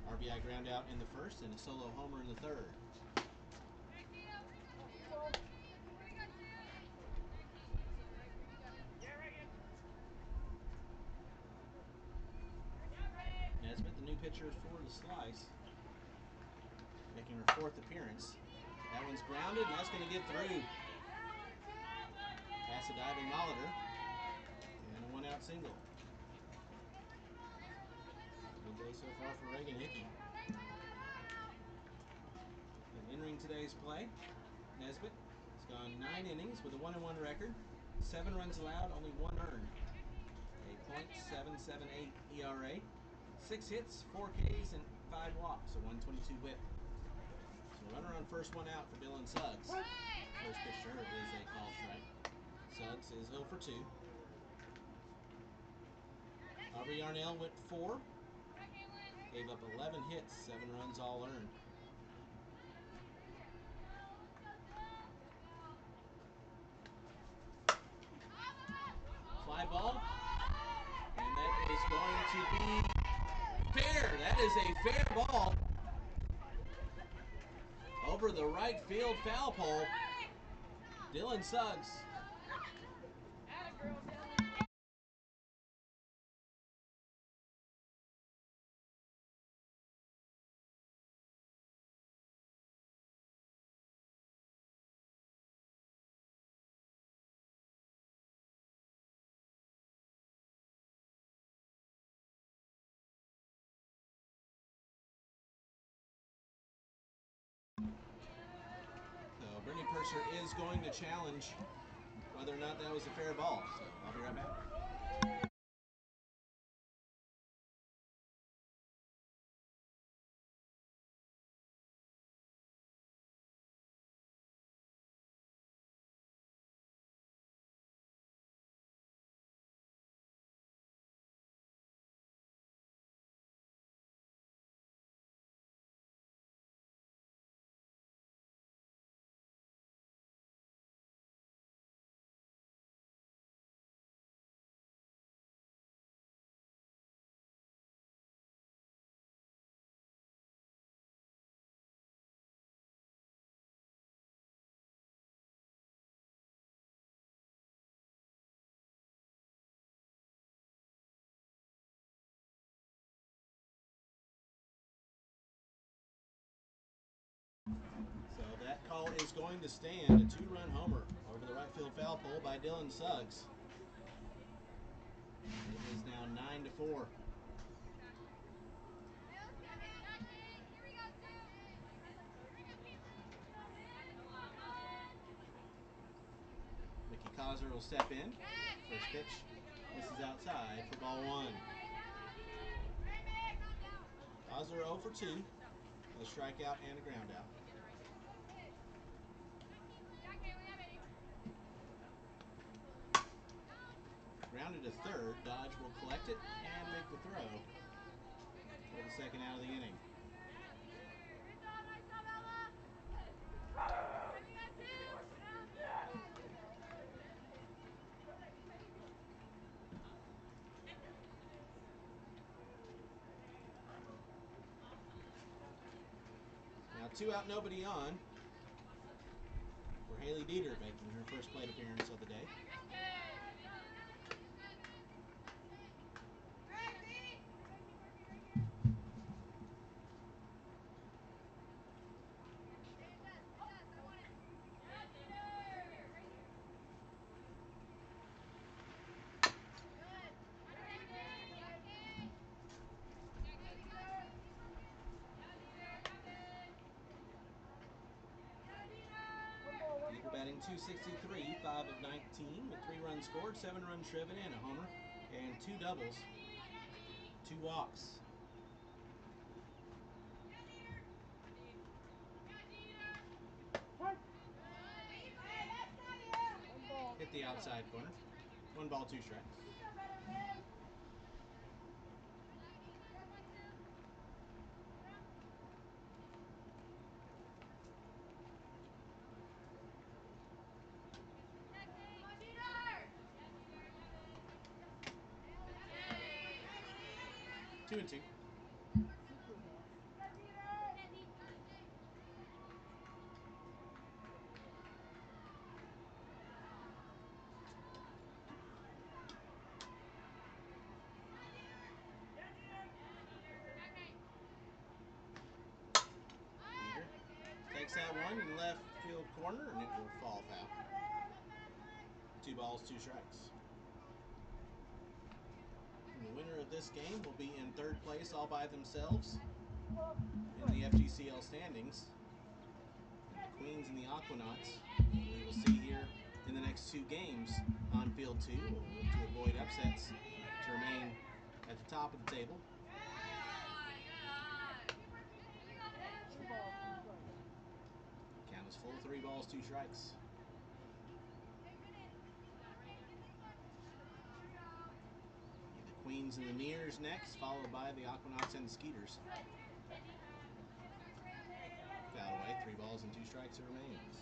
RBI ground out in the first and a solo homer in the third. Nesbitt, the new pitcher for the Slice, making her 4th appearance. That one's grounded, and that's going to get through. Pass a diving Molitor, and a 1-out single. Good day so far for Reagan Hickey. And entering today's play, Nesbitt has gone 9 innings with a 1-1 record, 7 runs allowed, only 1 earned, a .778 ERA, 6 hits, 4 Ks, and 5 walks, a 122 whip. So runner on first, 1 out for Dylan Suggs. First pitch to her is a called strike. Suggs is 0 for 2. Aubrey Yarnell went 4. Gave up 11 hits, 7 runs all earned. Fly ball, and that is going to be fair. That is a fair ball over the right field foul pole. Dylan Suggs. So Brittany Purser is going to challenge whether or not that was a fair ball. So I'll be right back. So that call is going to stand. A 2-run homer over the right field foul pole by Dylan Suggs. It is now 9-4. Mickey Causer will step in. First pitch. This is outside for ball 1. Causer 0 for 2. A strikeout and a ground out. Grounded to third. Dodge will collect it and make the throw for the second out of the inning. Now 2 out, nobody on for Haley Dieter, making her first plate appearance of the day. Dieter batting .263, 5 of 19, with 3 runs scored, 7 runs driven, and a homer, and 2 doubles, 2 walks. Hit the outside corner. 1 ball, 2 strikes. Two and two. Takes that one in left field corner, and it will fall foul. 2 balls, 2 strikes. And the winner of this game will be in third place all by themselves in the FGCL standings. And the Queens and the Aquanauts, we will see here in the next 2 games on Field 2. We'll look to avoid upsets to remain at the top of the table. Count is full, 3 balls, 2 strikes. The Queens and the Nears next, followed by the Aquanauts and the Skeeters. Foul away, 3 balls and 2 strikes remains.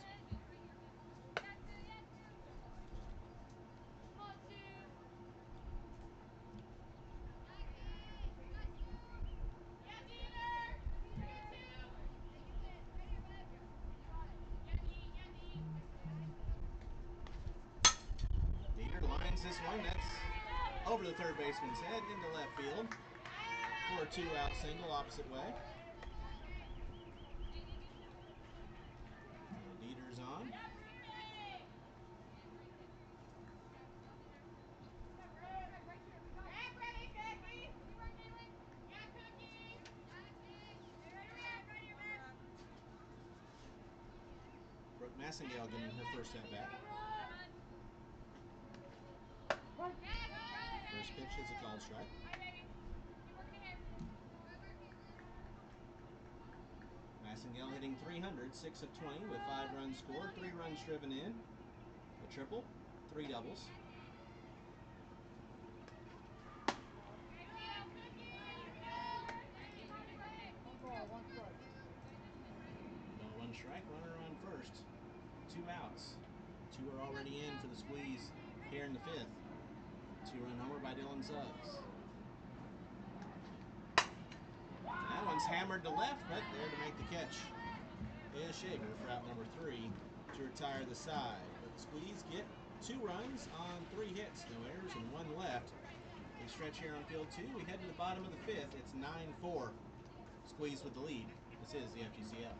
This one, that's over the third baseman's head into left field for a 2-out single opposite way. And Dieter's on. Brooke Massengale getting her first at bat. First pitch is a called strike. Massengale hitting .300, 6 of 20 with 5 runs scored, 3 runs driven in, a triple, 3 doubles. Ball 1 strike, runner on first. 2 outs. 2 are already in for the squeeze here in the 5th. 2-run homer by Dylan Suggs. That one's hammered to left, but there to make the catch is Shaver for out number 3 to retire the side. But the Squeeze get 2 runs on 3 hits, no errors and 1 left. They stretch here on field 2. We head to the bottom of the 5th. It's 9-4. Squeeze with the lead. This is the FGCL.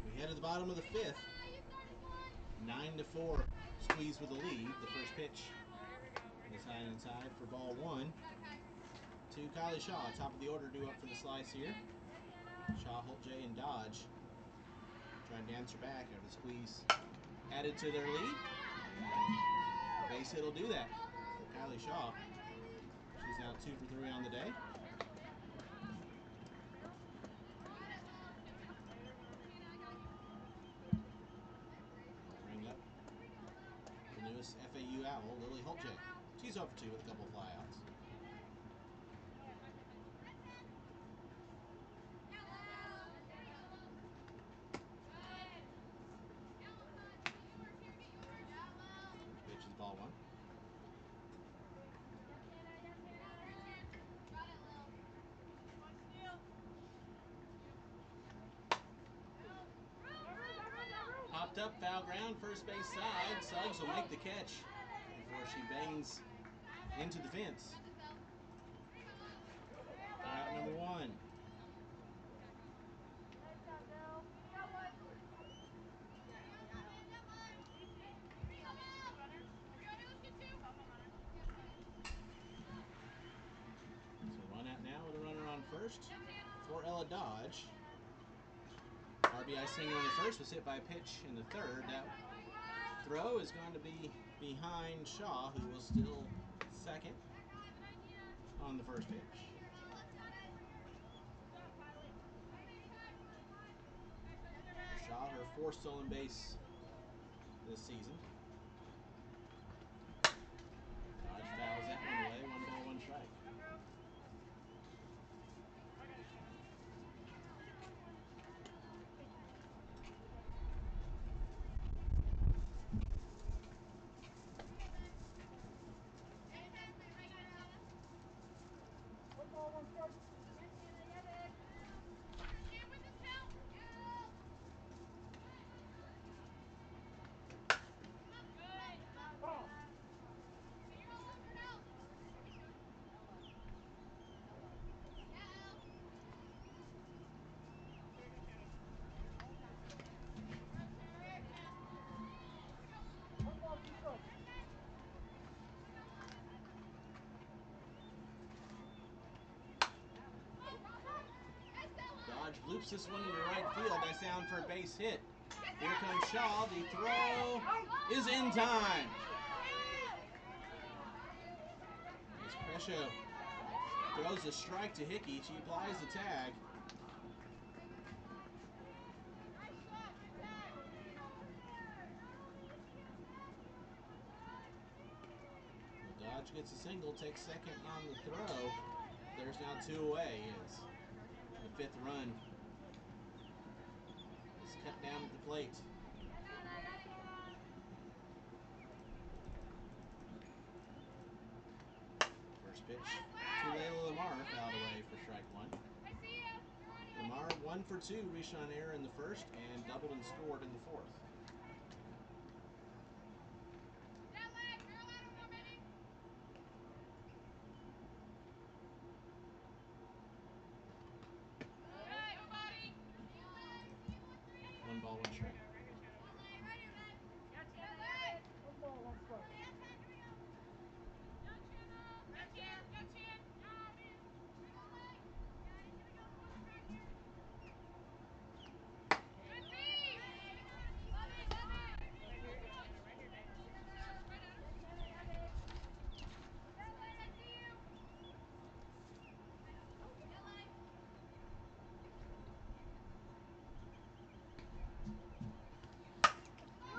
We head to the bottom of the 5th. 9-4. Squeeze with the lead. The first pitch is high and inside for ball 1. To Kylie Shaw, top of the order, due up for the slice here. Shaw, Holtjay, and Dodge trying to answer back after the Squeeze added to their lead. A base hit will do that for Kylie Shaw. She's now 2 for 3 on the day. Bring up the newest FAU Owl, Lily Holtjay. She's over 2 with a couple of flyouts. Pitch is ball 1. Popped up, foul ground, first base side. Suggs will make the catch before she bangs into the fence. Out number 1. So one out now with a runner on first for Ella Dodge. RBI single in the first was hit by a pitch in the third. That throw is going to be behind Shaw, who will still second on the first pitch. Shaw, her 4th stolen base this season. Dodge fouls that one away. 1 ball, 1 strike. Loops this one into right field. That's down for a base hit. Here comes Shaw. The throw is in time. As Crescio throws a strike to Hickey. She applies the tag. Dodge gets a single, takes second on the throw. There's now 2 away as the 5th run is cut down at the plate. First pitch to Layla Lamar, fouled away for strike 1. Lamar 1 for 2, reached on error in the first and doubled and scored in the 4th. One ball, one strike. One ball, one strike.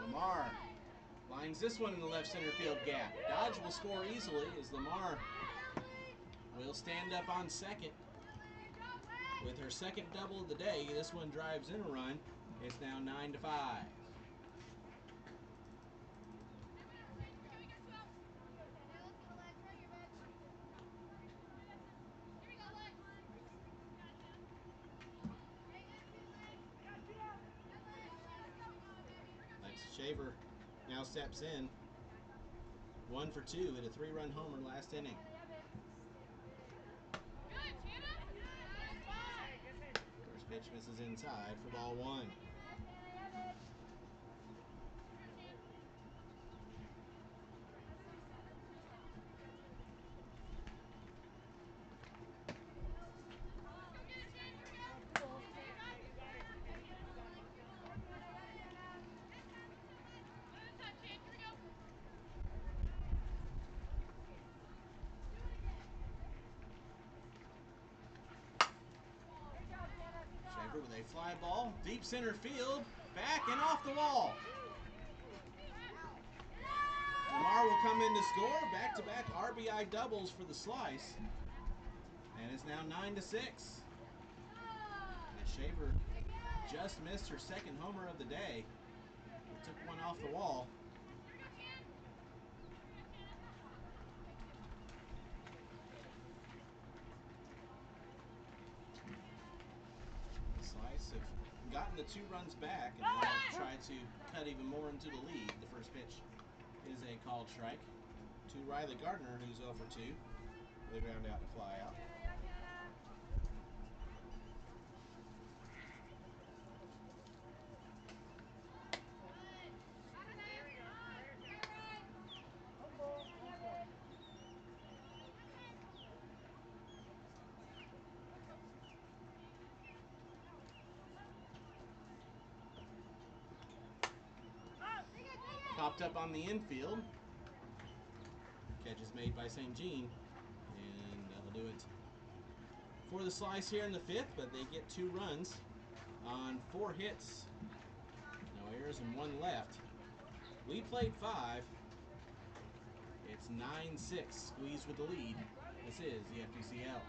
Lamar lines this one in the left center field gap. Dodge will score easily as Lamar will stand up on second. With her second double of the day, this one drives in a run. It's now 9-5. Lex Shaver now steps in. 1 for 2 at a 3-run homer last inning. First pitch misses inside for ball 1. Shaver with a fly ball, deep center field, back and off the wall. Lamar will come in to score, back-to-back RBI doubles for the Slice. And it's now 9-6. And Shaver just missed her second homer of the day. Took one off the wall. The Slice have gotten the 2 runs back and now try to cut even more into the lead. The first pitch is a called strike to Riley Gardner, who's 0 for 2. They ground out and fly out. One ball, one strike. Popped up on the infield. Catch is made by St. Jean, and that'll do it for the Slice here in the 5th, but they get 2 runs on 4 hits. No errors and 1 left. We played 5. It's 9-6, squeezed with the lead. This is the FPCL.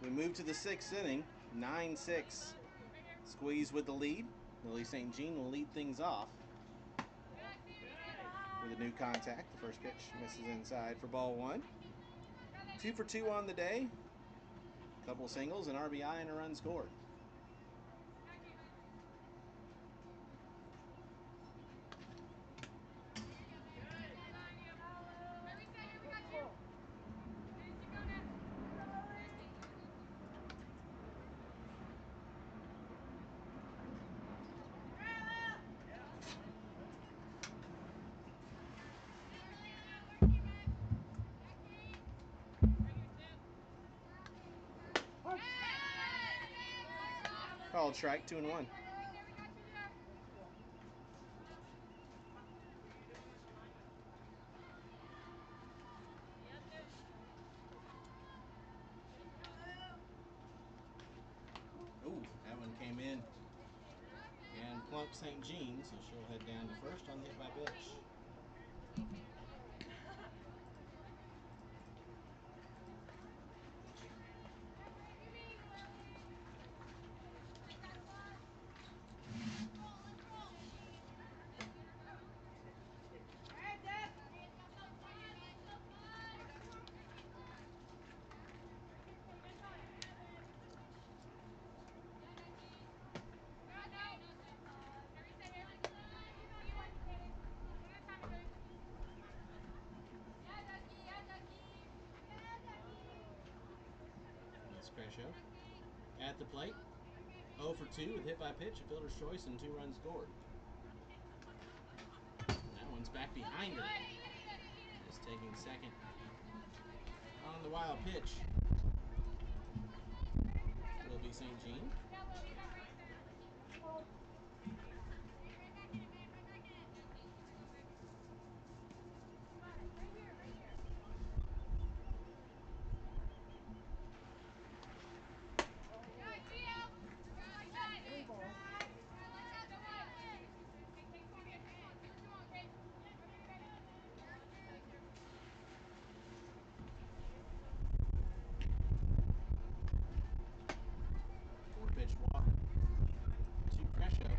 We move to the 6th inning, 9-6. Squeeze with the lead. Lily St. Jean will lead things off with a new contact. The first pitch misses inside for ball 1. 2 for 2 on the day. Couple singles, an RBI, and a run scored. Called strike, 2-1. Ooh, that one came in and plunked St. Jean, so she'll head down to first on the hit by pitch. Crescio at the plate, 0 for 2 with hit by pitch, a fielder's choice, and 2 runs scored. That one's back behind her. Just taking second on the wild pitch will be St. Jean. Pitch walk to Crescio.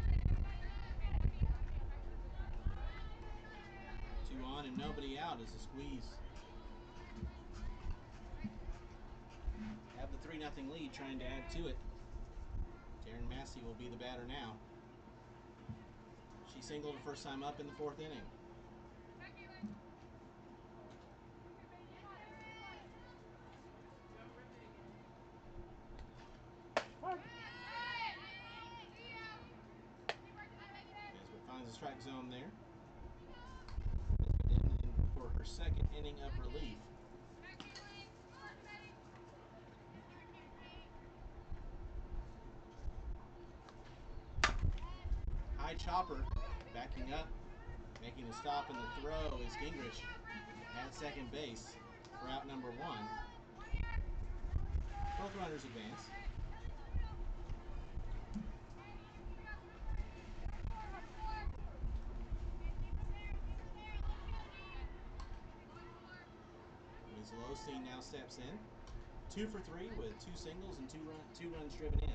2 on and nobody out as a squeeze. Have the 3-0 lead, trying to add to it. Taryn Massey will be the batter now. She singled her first time up in the 4th inning. Finds the strike zone there. For her 2nd inning of relief. High chopper, backing up, making a stop in the throw is Gingrich at second base for out number 1. Both runners advance. Osteen now steps in. 2 for 3 with 2 singles and 2 runs driven in.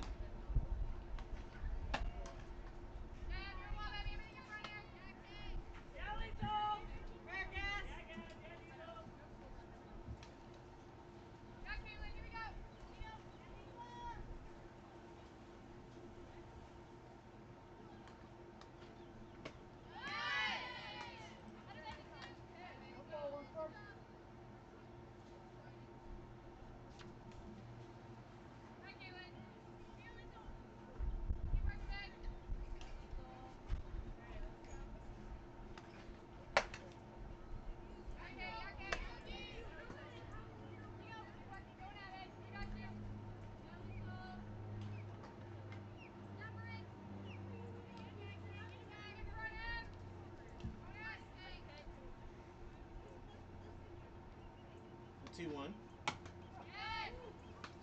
The 2-1.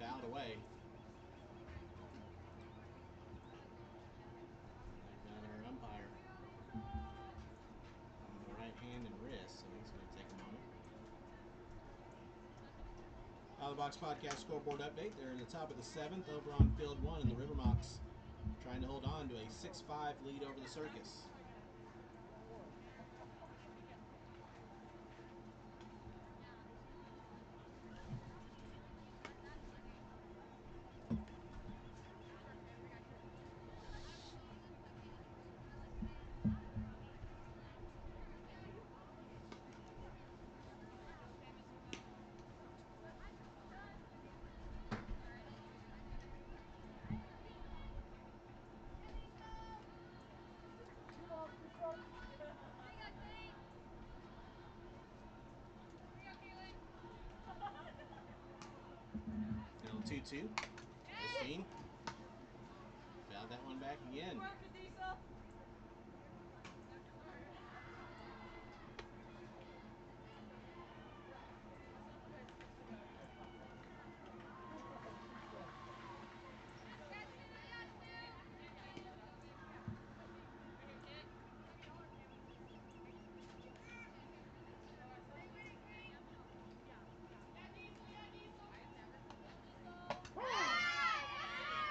Fouled away. We've got our umpire on the right hand and wrist, so he's going to take a moment. Box Podcast scoreboard update. They're in the top of the 7th over on Field 1 in the Rivermocks, trying to hold on to a 6-5 lead over the Circus. Still 2-2. Osteen fouled that one back again.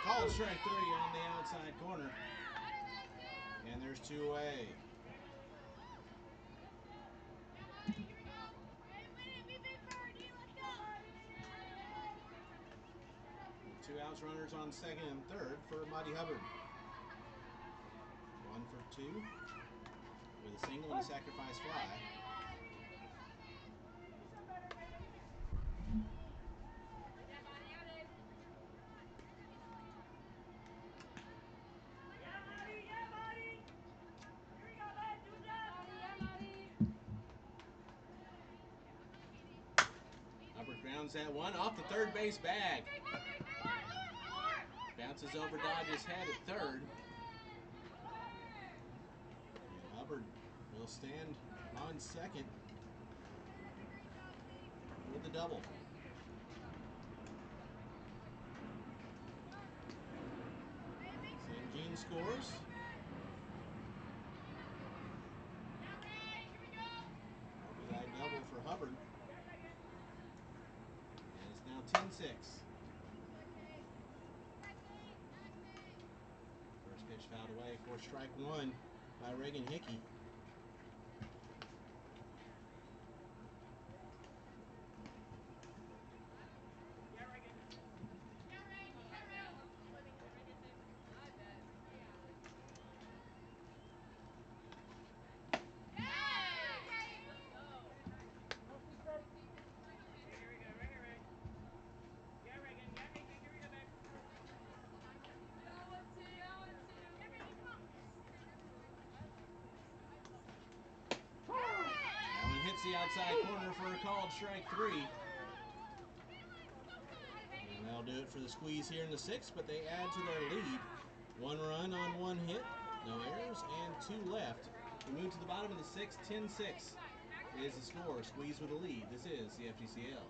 Called strike 3 on the outside corner. And there's 2 away. With 2 outs, runners on second and third for Monty Hubbard. 1 for 2 with a single and a sacrifice fly. Hubbard grounds that one off the third base bag. Bounces over Dodge's head at third. And Hubbard will stand on second with the double. St. Jean scores. RBI double for Hubbard. And it's now 10-6. First pitch fouled away for strike 1 by Reagan Hickey. Hits the outside corner for a called strike 3. And that'll do it for the Squeeze here in the 6th, but they add to their lead. 1 run on 1 hit, no errors, and 2 left. We move to the bottom of the 6th, 10-6 is the score. Squeeze with the lead. This is the FGCL.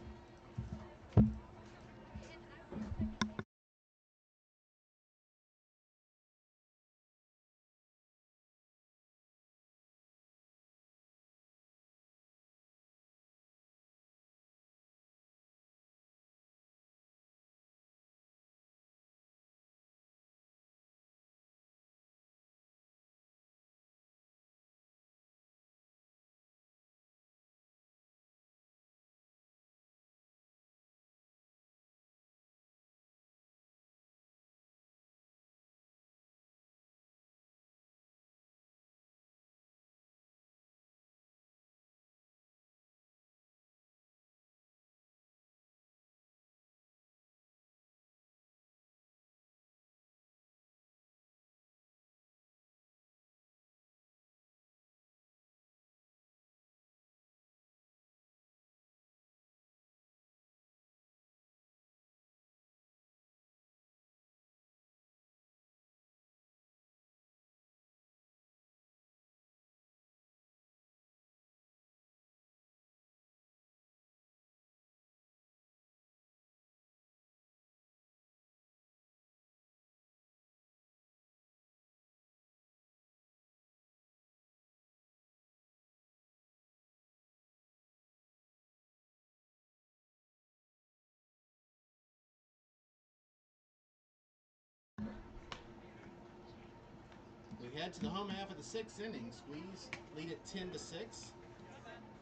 We head to the home half of the 6th inning. Squeeze lead at 10-6.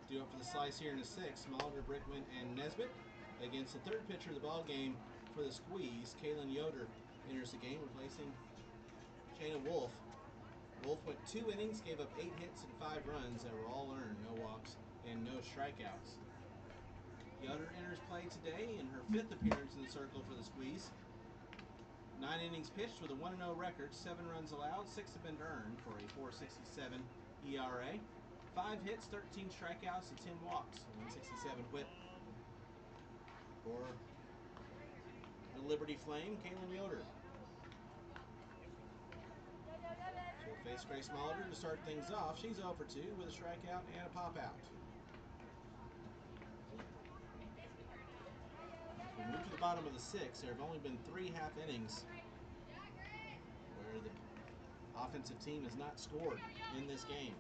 Due up for the slice here in the 6th. Molitor, Brickman, and Nesbitt. Against the third pitcher of the ball game for the Squeeze, Kaylin Yoder enters the game, replacing Shayna Wolf. Wolf went 2 innings, gave up 8 hits and 5 runs that were all earned, no walks and no strikeouts. Yoder enters play today in her 5th appearance in the circle for the Squeeze. 9 innings pitched with a 1-0 record, 7 runs allowed, 6 have been earned for a 4.67 ERA. 5 hits, 13 strikeouts, and 10 walks. 167 whip for the Liberty Flame, Kaylin Yoder. She'll face Grace Molitor to start things off. She's 0 for 2 with a strikeout and a pop-out. We move to the bottom of the 6th. There have only been 3 half innings where the offensive team has not scored in this game.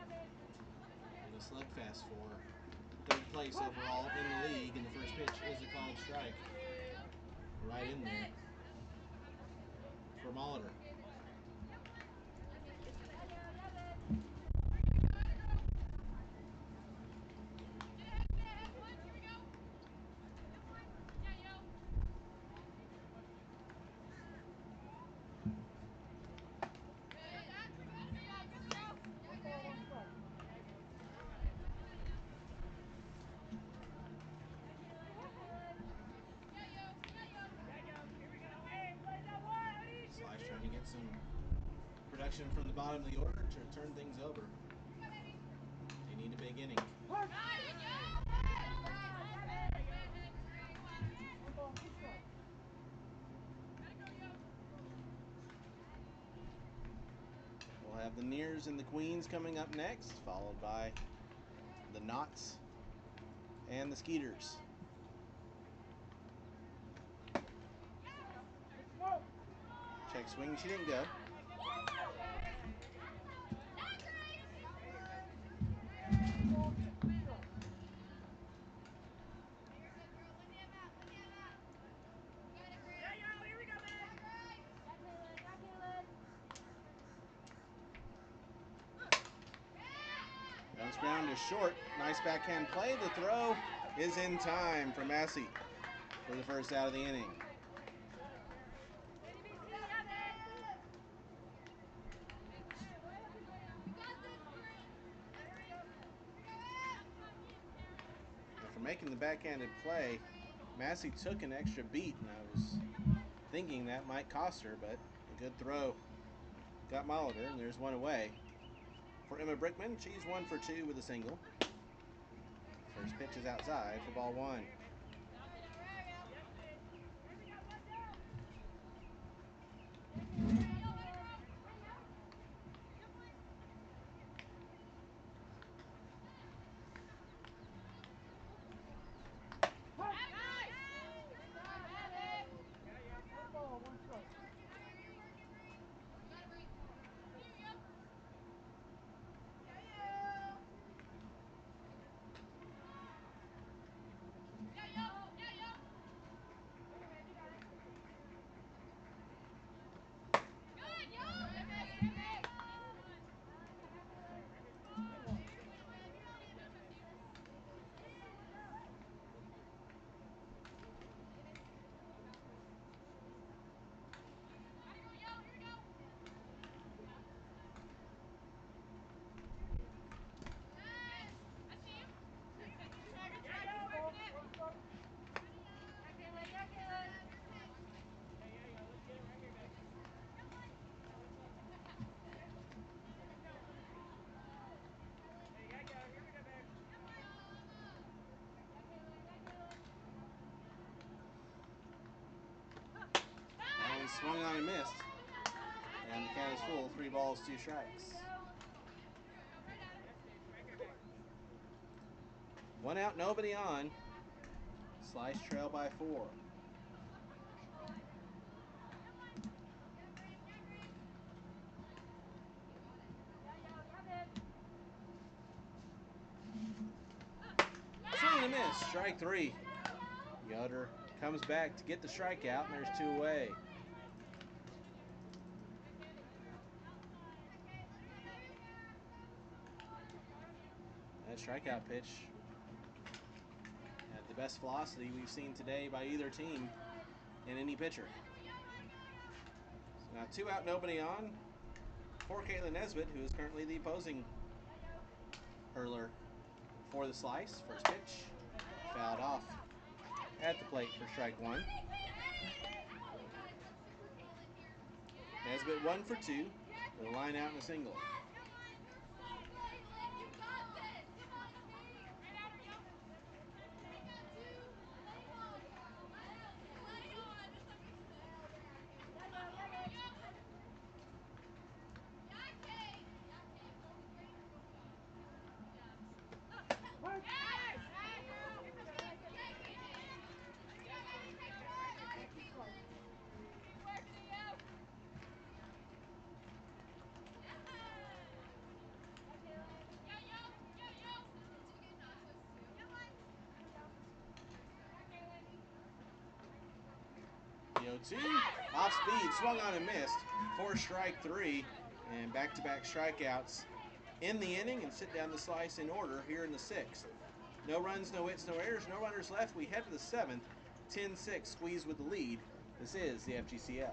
And a slugfest for 3rd place overall in the league, and the first pitch is a called strike. Right in there for Molitor. Slice trying to get some production from the bottom of the order to turn things over. They need a big inning. We'll have the Nears and the Queens coming up next, followed by the Knots and the Skeeters. Check swing, she didn't go. Bounce ground is short. Nice backhand play. The throw is in time for Massey for the first out of the inning. After making the backhanded play, Massey took an extra beat, and I was thinking that might cost her, but a good throw got Molitor, and there's one away. For Emma Brickman, she's 1 for 2 with a single. First pitch is outside for ball 1. Swung on and missed. And the count is full. 3 balls, 2 strikes. 1 out, nobody on. Slice trail by 4. Swing and a miss. Strike 3. Yoder comes back to get the strikeout, and there's 2 away. That strikeout pitch had the best velocity we've seen today by either team in any pitcher. So now 2 out, nobody on for Caitlin Nesbitt, who is currently the opposing hurler for the slice. First pitch, fouled off at the plate for strike 1. Nesbitt 1 for 2 with a line out and a single. The 0-2, off speed, swung on and missed for strike 3, and back-to-back strikeouts in the inning, and sit down the slice in order here in the 6th. No runs, no hits, no errors, no runners left. We head to the 7th, 10-6, squeeze with the lead. This is the FGCL.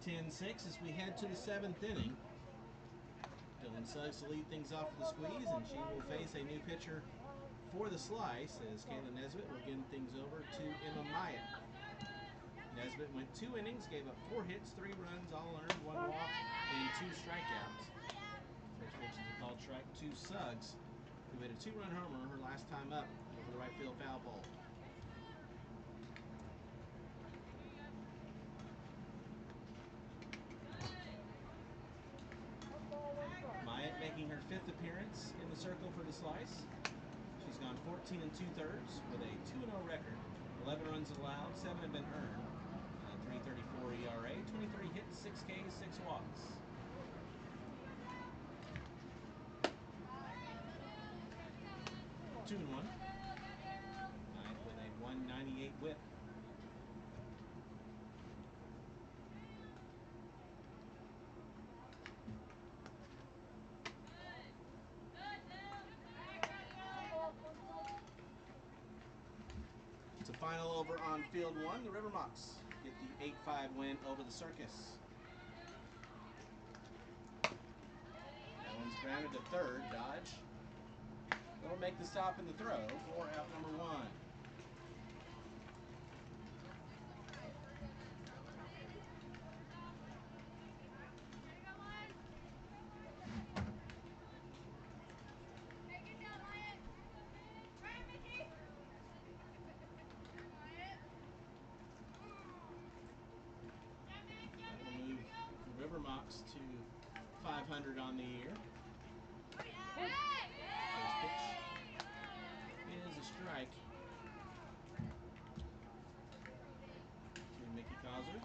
Ten-6 as we head to the 7th inning. Dylan Suggs to lead things off with the squeeze, and she will face a new pitcher for the slice as Caitlin Nesbitt will give things over to Emma Myatt. Nesbitt went 2 innings, gave up 4 hits, 3 runs, all earned, 1 walk, and 2 strikeouts. First pitch is called strike 2. Suggs, who hit a 2-run homer her last time up over the right field foul pole. Myatt making her 5th appearance in the circle for the slice. She's gone 14 2/3 with a 2-0 record. 11 runs allowed, 7 have been earned. 3.34 ERA, 23 hits, 6 Ks, 6 walks. Two and 1. Myatt with a 198 whip. It's a final over on field 1. The River Mocs get the 8-5 win over the Circus. That one's grounded to third. Dodge will make the stop in the throw for out number 1. Mox to 500 on the year. First pitch is a strike to Mickey Causer.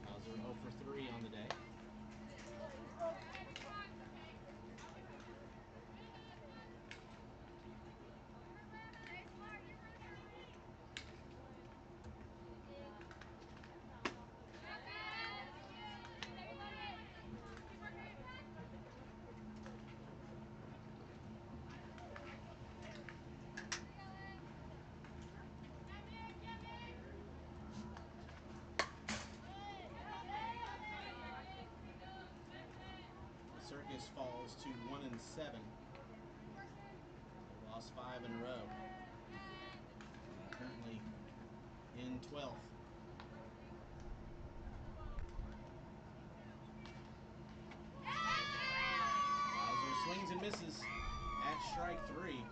Causer 0 for 3 on the day. Circus falls to 1-7. They lost 5 in a row. Currently in 12th. Causer swings and misses at strike 3.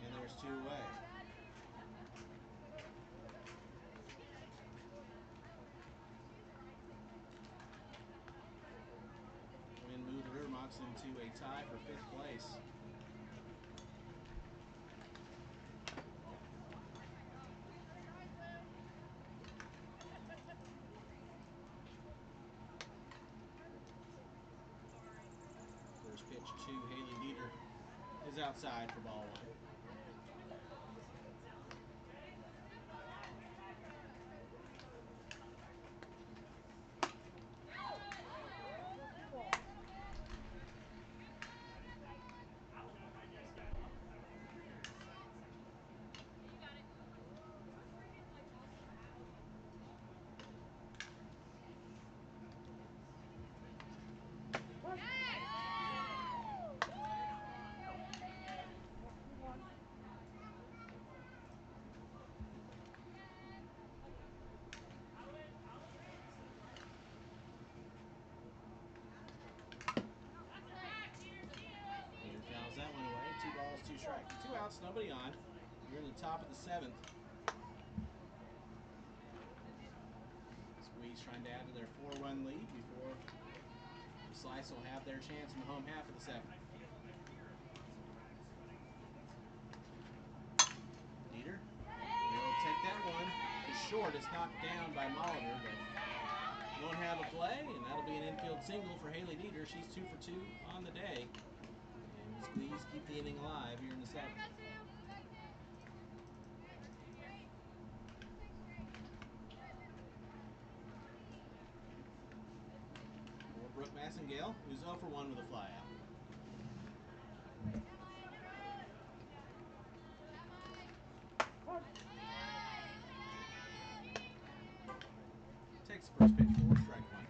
And there's 2 away. Win moved Rivermox into a tie for 5th place. First pitch to Haley Dieter is outside for ball 1. Fouls that one away. 2 balls, 2 strikes. 2 outs, nobody on. You're in the top of the 7th. Squeeze trying to add to their 4-run lead before the Slice will have their chance in the home half of the 7th. Dieter will take that one. It's short. It's knocked down by Molitor, but won't have a play, and that'll be an infield single for Haley Dieter. She's 2 for 2 on the day. Squeeze, keep the inning alive here in the 7th. For Brooke Massengale, who's 0 for 1 with a flyout. Takes the first pitch for strike 1.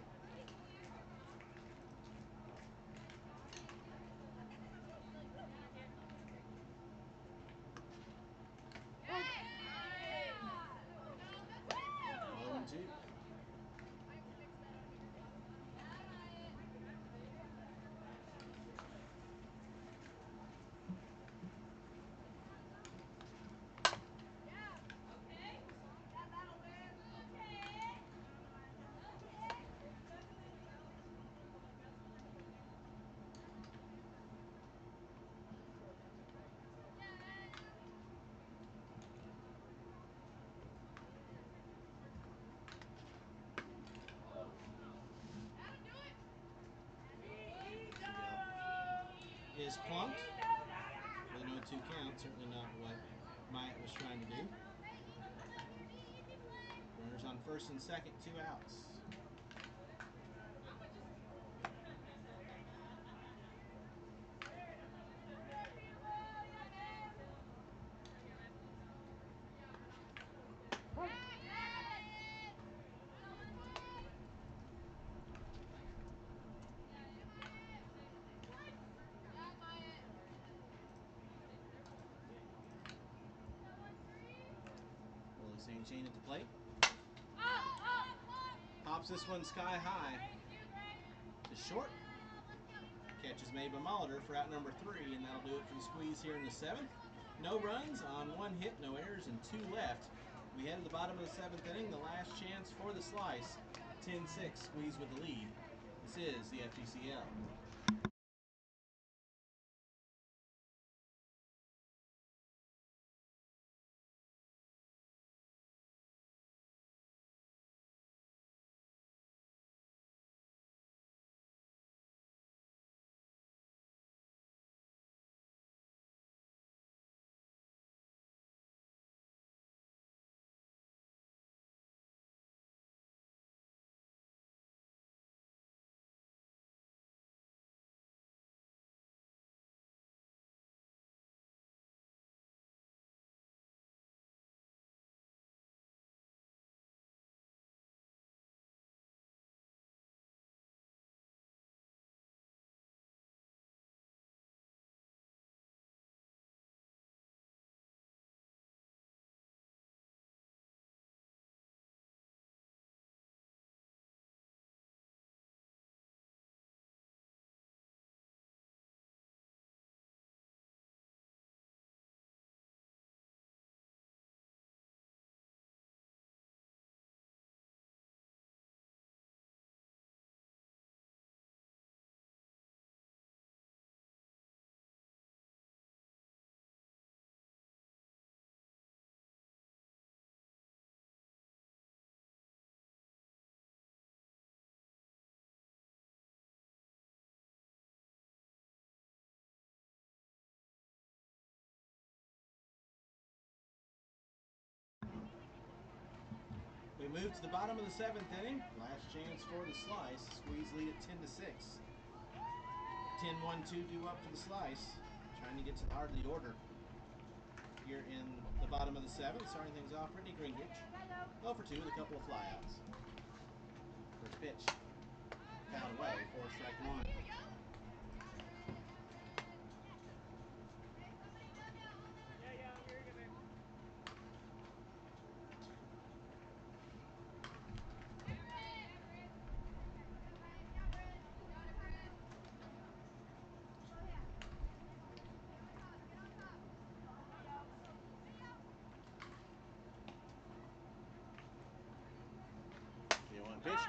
Is plunked. The no 2 count, certainly not what Myatt was trying to do. Runners on first and second, 2 outs. St. Jean at the plate. Pops this one sky high to short. Catch is made by Molitor for out number 3, and that'll do it for the squeeze here in the 7th. No runs on 1 hit, no errors, and 2 left. We head to the bottom of the 7th inning, the last chance for the slice. 10-6, squeeze with the lead. This is the FGCL. We move to the bottom of the 7th inning. Last chance for the slice. Squeeze lead at 10-6. 10-1-2 due up for the slice. Trying to get to the heart of the order here in the bottom of the 7th. Starting things off, Brittany Gingrich. 0 for 2 with a couple of flyouts. First pitch. Fouled away for strike 1. Pitch.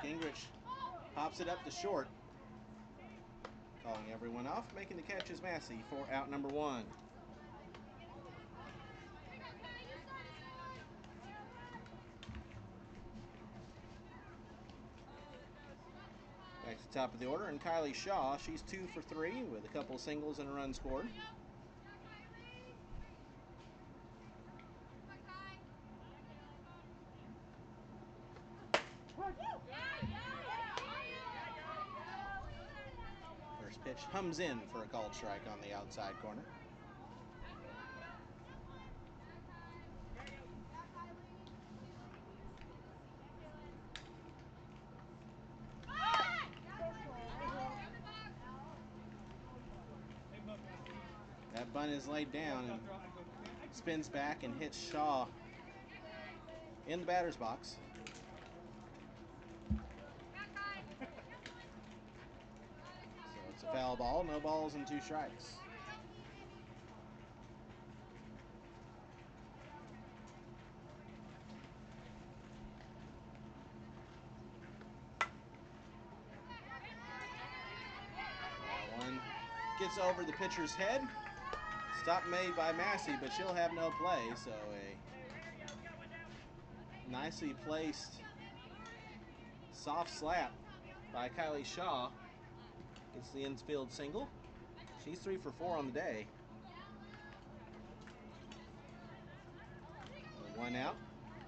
Gingrich pops it up to short. Calling everyone off. Making the catch is Massey for out number 1. Back to the top of the order, and Kylie Shaw. She's 2 for 3 with a couple singles and a run scored. First pitch hums in for a called strike on the outside corner. That bunt is laid down and spins back and hits Shaw in the batter's box. So it's a foul ball, no balls and 2 strikes. That one gets over the pitcher's head. Stop made by Massey, but she'll have no play, so a nicely placed soft slap by Kylie Shaw gets the infield single. She's 3 for 4 on the day. 1 out.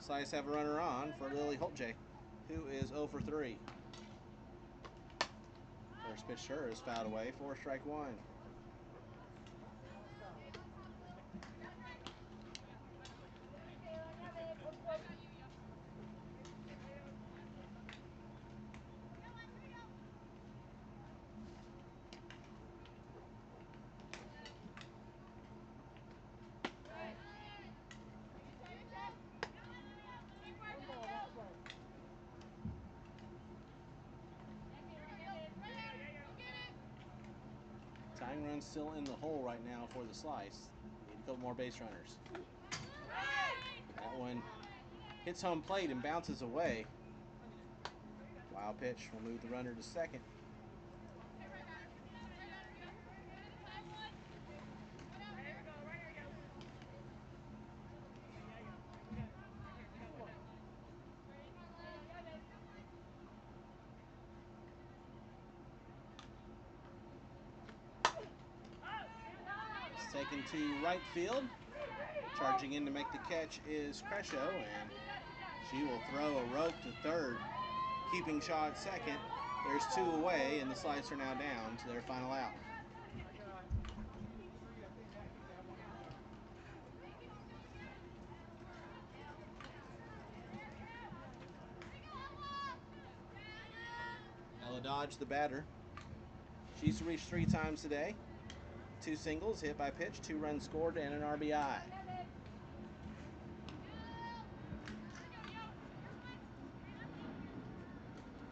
Slice have a runner on for Lily Holtje, who is 0 for 3. First pitch to her is fouled away for strike 1. 9 runs still in the hole right now for the Slice. Need a couple more base runners. That one hits home plate and bounces away. Wild pitch will move the runner to second. Taken to right field. Charging in to make the catch is Crescio, and she will throw a rope to third, keeping Shaw at second. There's 2 away, and the Slice are now down to their final out. Ella Dodge, the batter. She's reached 3 times today. 2 singles, hit by pitch, 2 runs scored, and an RBI.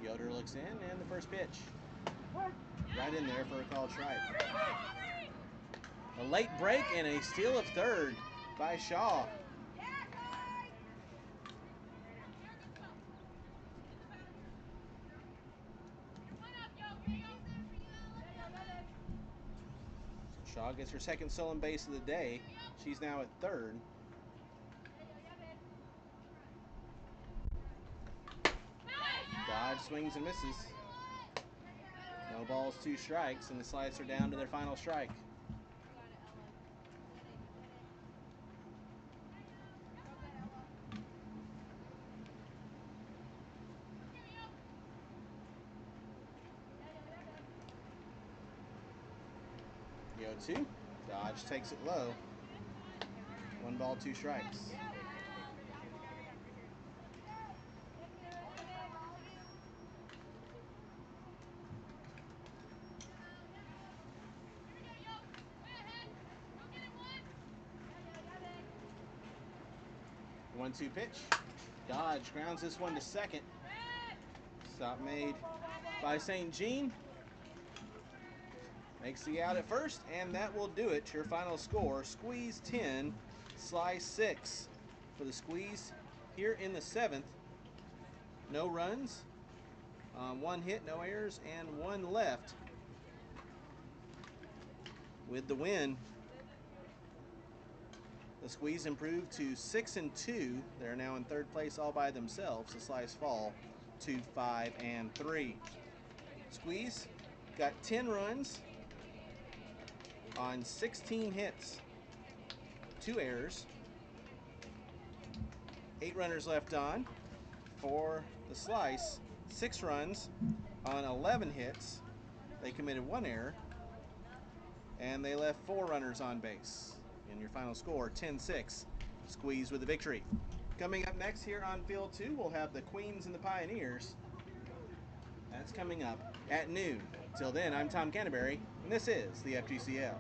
Yoder looks in, and the first pitch. Right in there for a called strike. A late break and a steal of third by Shaw. Shaw gets her second stolen base of the day. She's now at third. Dodge swings and misses. No balls, 2 strikes, and the Slice are down to their final strike. The 0-2. Dodge takes it low. 1 ball, 2 strikes. The 1-2 pitch. Dodge grounds this one to second. Stop made by St. Jean. Makes the out at first, and that will do it. Your final score, Squeeze 10, Slice 6. For the Squeeze here in the 7th, no runs, 1 hit, no errors, and 1 left. With the win, the Squeeze improved to 6-2. They're now in 3rd place all by themselves. The Slice fall to 5-3. Squeeze got 10 runs on 16 hits, 2 errors, 8 runners left on. For the Slice, 6 runs on 11 hits. They committed 1 error, and they left 4 runners on base. And your final score, 10-6, Squeeze with the victory. Coming up next here on Field 2, we'll have the Queens and the Pioneers. That's coming up at noon. Till then, I'm Tom Canterbury, and this is the FGCL.